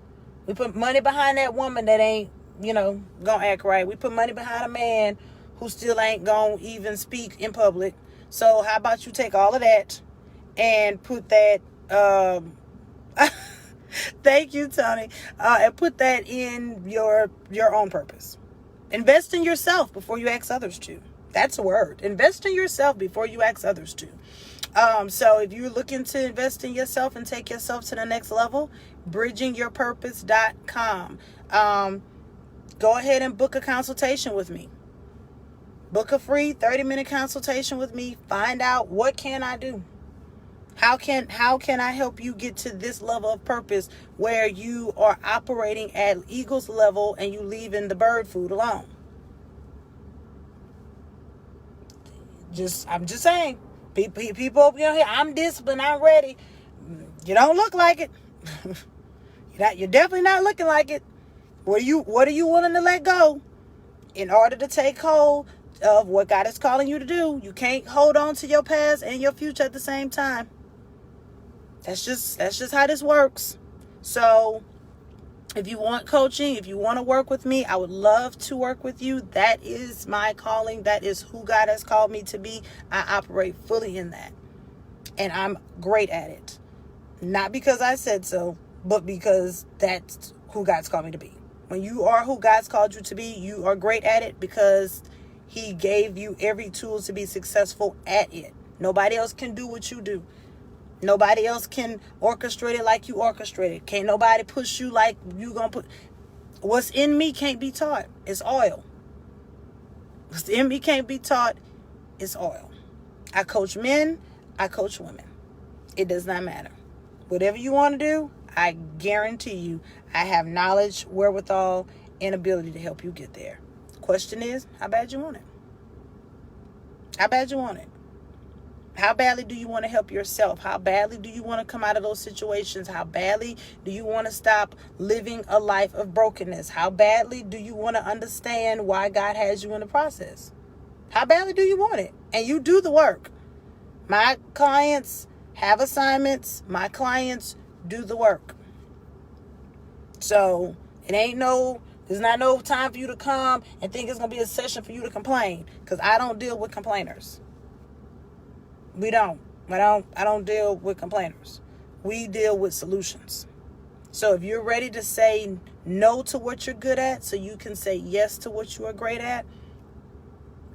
We put money behind that woman that ain't, gonna act right. We put money behind a man who still ain't gonna even speak in public. So how about you take all of that and put that, thank you, Tony, and put that in your own purpose. Invest in yourself before you ask others to. That's a word. Invest in yourself before you ask others to. So if you're looking to invest in yourself and take yourself to the next level, bridgingyourpurpose.com. Go ahead and book a consultation with me. Book a free 30-minute consultation with me. Find out, what can I do? How can I help you get to this level of purpose where you are operating at eagle's level and you leaving the bird food alone? I'm just saying. People over here, I'm disciplined, I'm ready. You don't look like it. You're definitely not looking like it. What are you willing to let go in order to take hold of what God is calling you to do? You can't hold on to your past and your future at the same time. That's just how this works. So if you want coaching, if you want to work with me, I would love to work with you. That is my calling. That is who God has called me to be. I operate fully in that. And I'm great at it. Not because I said so, but because that's who God's called me to be. When you are who God's called you to be, you are great at it because He gave you every tool to be successful at it. Nobody else can do what you do. Nobody else can orchestrate it like you orchestrate it. Can't nobody push you like you gonna put. What's in me can't be taught. It's oil. What's in me can't be taught. It's oil. I coach men. I coach women. It does not matter. Whatever you want to do, I guarantee you, I have knowledge, wherewithal, and ability to help you get there. Question is, how bad you want it? How bad you want it? How badly do you want to help yourself? How badly do you want to come out of those situations? How badly do you want to stop living a life of brokenness? How badly do you want to understand why God has you in the process? How badly do you want it? And you do the work. My clients have assignments. My clients do the work. So there's not no time for you to come and think it's going to be a session for you to complain, because I don't deal with complainers. I don't deal with complainers. We deal with solutions. So if you're ready to say no to what you're good at so you can say yes to what you are great at,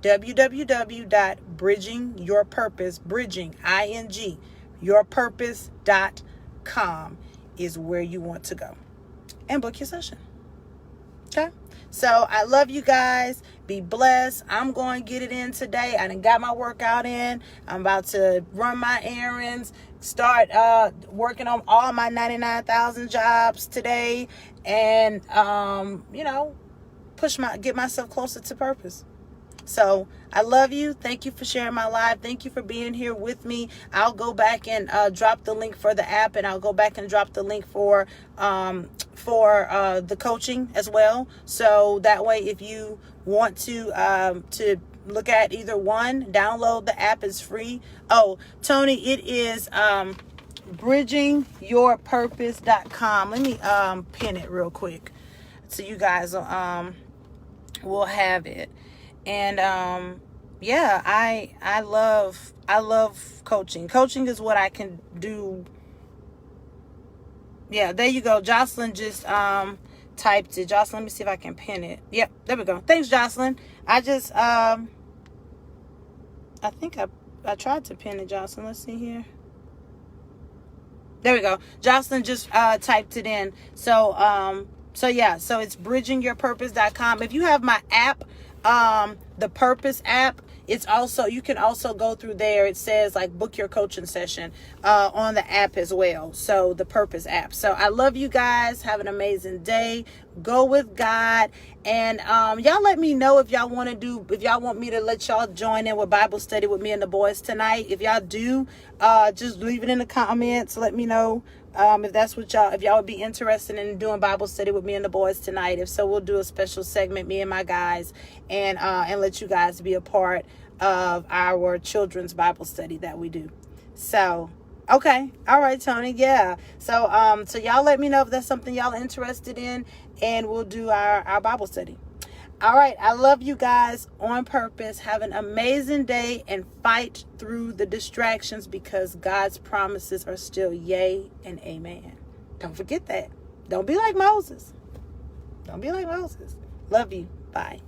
yourpurpose.com is where you want to go and book your session. Okay? So I love you guys. Be blessed. I'm going to get it in today. I done got my workout in. I'm about to run my errands, start working on all my 99,000 jobs today, and get myself closer to purpose. So I love you. Thank you for sharing my live. Thank you for being here with me. I'll go back and drop the link for the app, and I'll go back and drop the link for the coaching as well. So that way, if you want to look at either one, download the app. Is free. Oh, Tony, it is bridgingyourpurpose.com. Let me pin it real quick so you guys will have it. And I love coaching. Coaching is what I can do. Yeah, there you go. Jocelyn just typed it. Jocelyn, let me see if I can pin it. Yep, there we go. Thanks, Jocelyn. I just I think I tried to pin it, Jocelyn. Let's see here. There we go. Jocelyn just typed it in. So it's bridgingyourpurpose.com. If you have my app, the Purpose app, you can also go through there. It says like book your coaching session on the app as well. So the Purpose app. So I love you guys. Have an amazing day. Go with God. And y'all let me know if y'all want me to let y'all join in with Bible study with me and the boys tonight. If y'all do, just leave it in the comments. Let me know if y'all would be interested in doing Bible study with me and the boys tonight. If so, we'll do a special segment, me and my guys, and let you guys be a part of our children's Bible study that we do. So, okay. All right, Tony. Yeah. So y'all let me know if that's something y'all are interested in, and we'll do our Bible study. All right. I love you guys on purpose. Have an amazing day and fight through the distractions, because God's promises are still yay and amen. Don't forget that. Don't be like Moses. Love you. Bye.